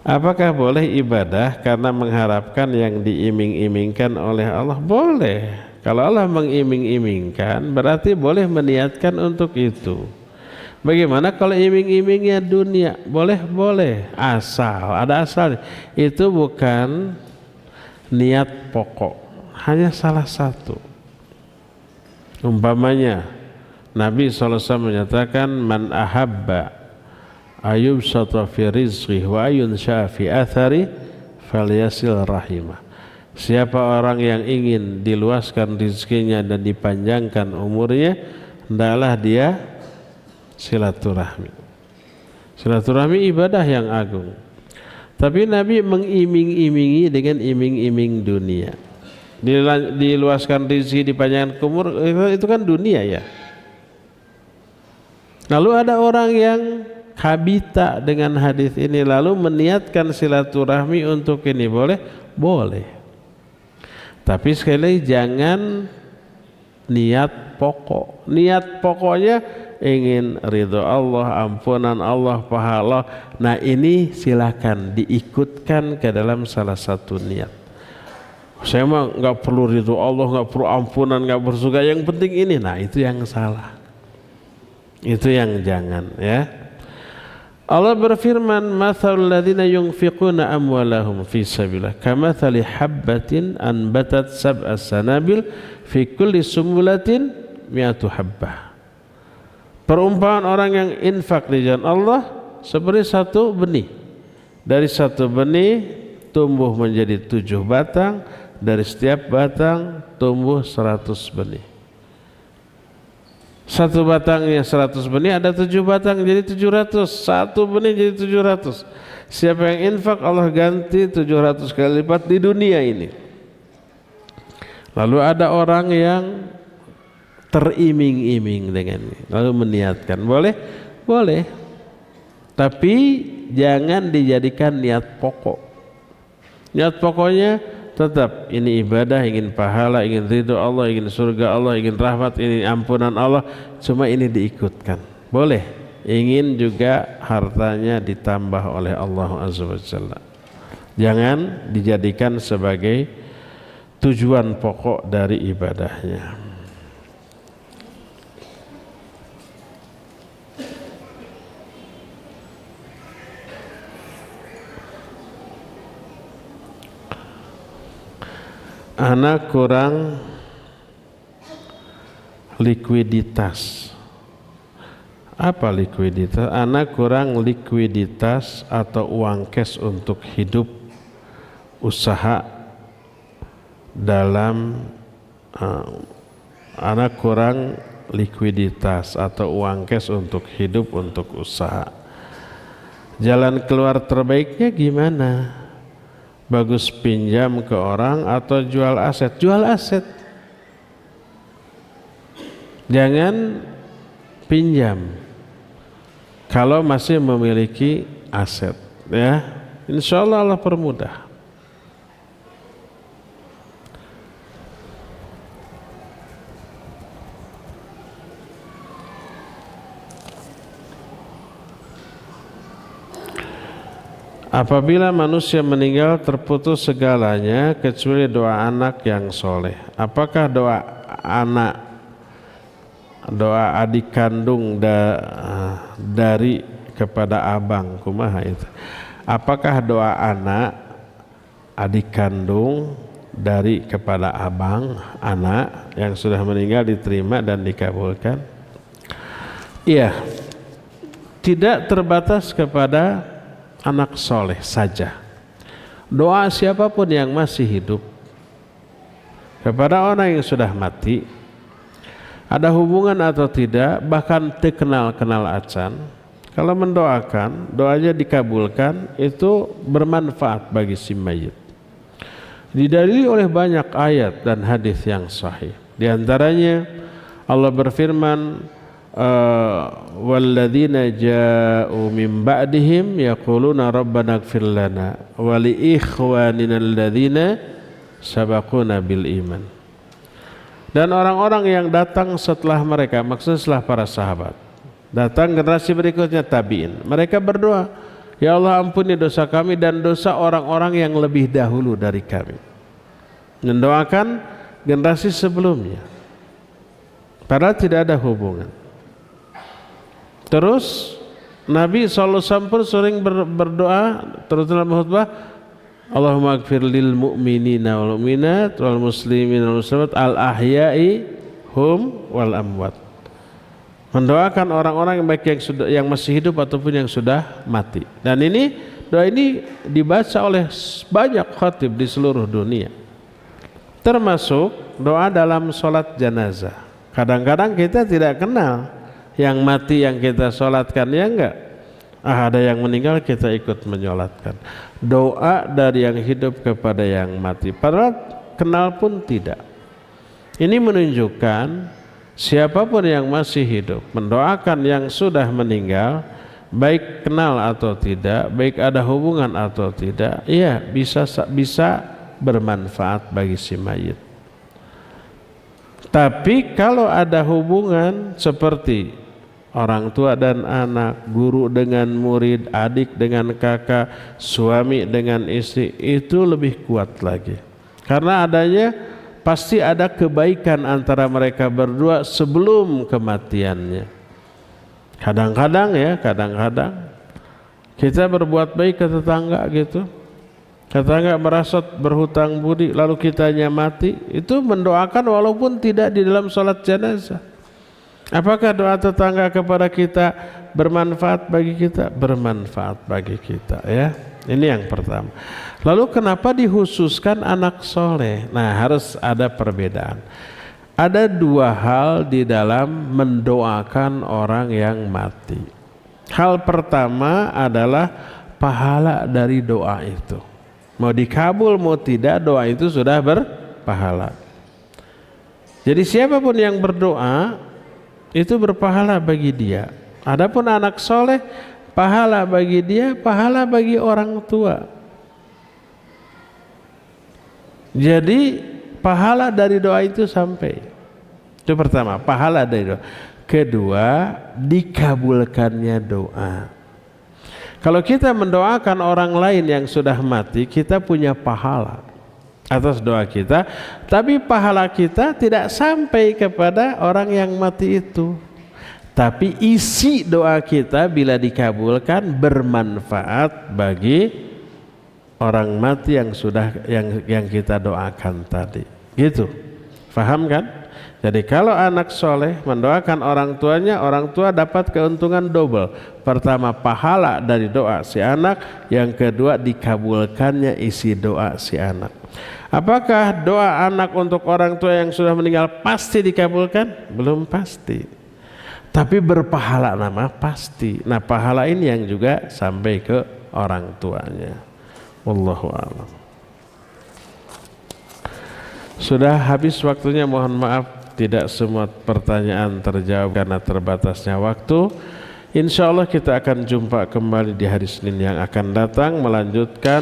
Apakah boleh ibadah karena mengharapkan yang diiming-imingkan oleh Allah? Boleh. Kalau Allah mengiming-imingkan, berarti boleh meniatkan untuk itu. Bagaimana kalau iming-imingnya dunia? Boleh. Ada asal. Itu bukan niat pokok, hanya salah satu. Umpamanya Nabi SAW menyatakan, man ahabba ayub sata fi rizqih wa ayun syafi athari falyasil rahimah. Siapa orang yang ingin diluaskan rizkinya dan dipanjangkan umurnya, hendaklah dia silaturahmi. Silaturahmi ibadah yang agung. Tapi Nabi mengiming-imingi dengan iming-iming dunia. Diluaskan rezeki, dipanjangkan umur, itu kan dunia ya. Lalu ada orang yang habita dengan hadis ini lalu meniatkan silaturahmi untuk ini, boleh? Boleh. Tapi sekali lagi jangan niat pokok. Niat pokoknya ingin ridho Allah, ampunan Allah, pahala. Nah ini silakan diikutkan ke dalam salah satu niat. Saya mah nggak perlu ridho Allah, nggak perlu ampunan, nggak perlu surga. Yang penting ini. Nah itu yang salah. Itu yang jangan ya. Allah berfirman, "Matsalul ladzina yunfiquna amwalahum fi sabilillah kamatsali habbatin anbatat sab'a sanabil fi kulli sumbulatin mi'atu habbah." Perumpamaan orang yang infak di jalan Allah seperti satu benih. Dari satu benih tumbuh menjadi 7 batang, dari setiap batang tumbuh 100 benih. Satu batangnya 100 benih, ada 7 batang jadi 700. Satu benih jadi 700. Siapa yang infak Allah ganti 700 kali lipat di dunia ini. Lalu ada orang yang teriming-iming dengan ini, lalu meniatkan. Boleh? Boleh. Tapi jangan dijadikan niat pokok. Niat pokoknya tetap ini ibadah, ingin pahala, ingin ridho Allah, ingin surga Allah, ingin rahmat, ingin ampunan Allah. Cuma ini diikutkan. Boleh. Ingin juga hartanya ditambah oleh Allah Azza wa Jalla. Jangan dijadikan sebagai tujuan pokok dari ibadahnya. Anak kurang likuiditas. Apa likuiditas? Anak kurang likuiditas atau uang cash untuk hidup, usaha dalam anak kurang likuiditas atau uang cash untuk hidup, untuk usaha. Jalan keluar terbaiknya gimana? Bagus pinjam ke orang atau jual aset? Jual aset. Jangan pinjam kalau masih memiliki aset, ya. Insya Allah Allah permudah. Apabila manusia meninggal terputus segalanya kecuali doa anak yang soleh. Apakah doa anak, doa adik kandung dari kepada abang, kumaha itu? Apakah doa anak, adik kandung dari kepada abang, anak yang sudah meninggal diterima dan dikabulkan? Iya, tidak terbatas kepada anak soleh saja. Doa siapapun yang masih hidup kepada orang yang sudah mati, ada hubungan atau tidak, bahkan kenal acan, kalau mendoakan, doanya dikabulkan, itu bermanfaat bagi si mayit. Didalili oleh banyak ayat dan hadis yang sahih. Di antaranya Allah berfirman, walladzina ja'u min ba'dihim yaquluna rabbana ighfir lana wa li ikhwanina alladzina sabaquna bil iman. Dan orang-orang yang datang setelah mereka, maksudnya setelah para sahabat, datang generasi berikutnya tabi'in, mereka berdoa, ya Allah ampuni dosa kami dan dosa orang-orang yang lebih dahulu dari kami. Mendoakan generasi sebelumnya, padahal tidak ada hubungan. Terus Nabi SAW pun sering berdoa terus dalam khutbah, Allahumma ighfir lil mu'minina wal mu'minat wal muslimin wal muslimat al ahya'i hum wal amwat. Mendoakan orang-orang yang baik yang masih hidup ataupun yang sudah mati. Dan ini doa ini dibaca oleh banyak khatib di seluruh dunia. Termasuk doa dalam sholat jenazah. Kadang-kadang kita tidak kenal yang mati yang kita sholatkan, ya enggak? Ada yang meninggal kita ikut menyolatkan. Doa dari yang hidup kepada yang mati, padahal kenal pun tidak. Ini menunjukkan siapapun yang masih hidup mendoakan yang sudah meninggal, baik kenal atau tidak, baik ada hubungan atau tidak, ya bisa bermanfaat bagi si mayit. Tapi kalau ada hubungan seperti orang tua dan anak, guru dengan murid, adik dengan kakak, suami dengan istri, itu lebih kuat lagi. Karena adanya pasti ada kebaikan antara mereka berdua sebelum kematiannya. Kadang-kadang kita berbuat baik ke tetangga gitu. Tetangga merasa berhutang budi lalu kitanya mati, itu mendoakan walaupun tidak di dalam sholat jenazah. Apakah doa tetangga kepada kita bermanfaat bagi kita? Bermanfaat bagi kita, ya. Ini yang pertama. Lalu kenapa dikhususkan anak soleh? Nah, harus ada perbedaan. Ada dua hal di dalam mendoakan orang yang mati. Hal pertama adalah pahala dari doa itu. Mau dikabul mau tidak, doa itu sudah berpahala. Jadi siapapun yang berdoa itu berpahala bagi dia. Adapun anak soleh, pahala bagi dia, pahala bagi orang tua. Jadi pahala dari doa itu sampai. Itu pertama, pahala dari doa. Kedua, dikabulkannya doa. Kalau kita mendoakan orang lain yang sudah mati, kita punya pahala atas doa kita, tapi pahala kita tidak sampai kepada orang yang mati itu. Tapi isi doa kita bila dikabulkan bermanfaat bagi orang mati yang sudah yang kita doakan tadi. Gitu. Paham kan? Jadi kalau anak soleh mendoakan orang tuanya, orang tua dapat keuntungan double. Pertama, pahala dari doa si anak. Yang kedua, dikabulkannya isi doa si anak. Apakah doa anak untuk orang tua yang sudah meninggal pasti dikabulkan? Belum pasti. Tapi berpahala nama pasti. Nah, pahala ini yang juga sampai ke orang tuanya. Wallahu a'lam. Sudah habis waktunya, mohon maaf tidak semua pertanyaan terjawab karena terbatasnya waktu. Insya Allah kita akan jumpa kembali di hari Senin yang akan datang, melanjutkan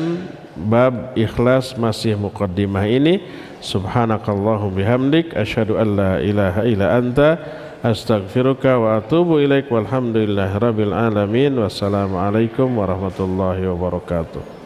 bab ikhlas masih muqaddimah ini. Subhanakallahu bihamdik, asyhadu an la ilaha illa anta, astaghfiruka wa atubu ilaik, walhamdulillahi rabbil alamin. Wassalamualaikum warahmatullahi wabarakatuh.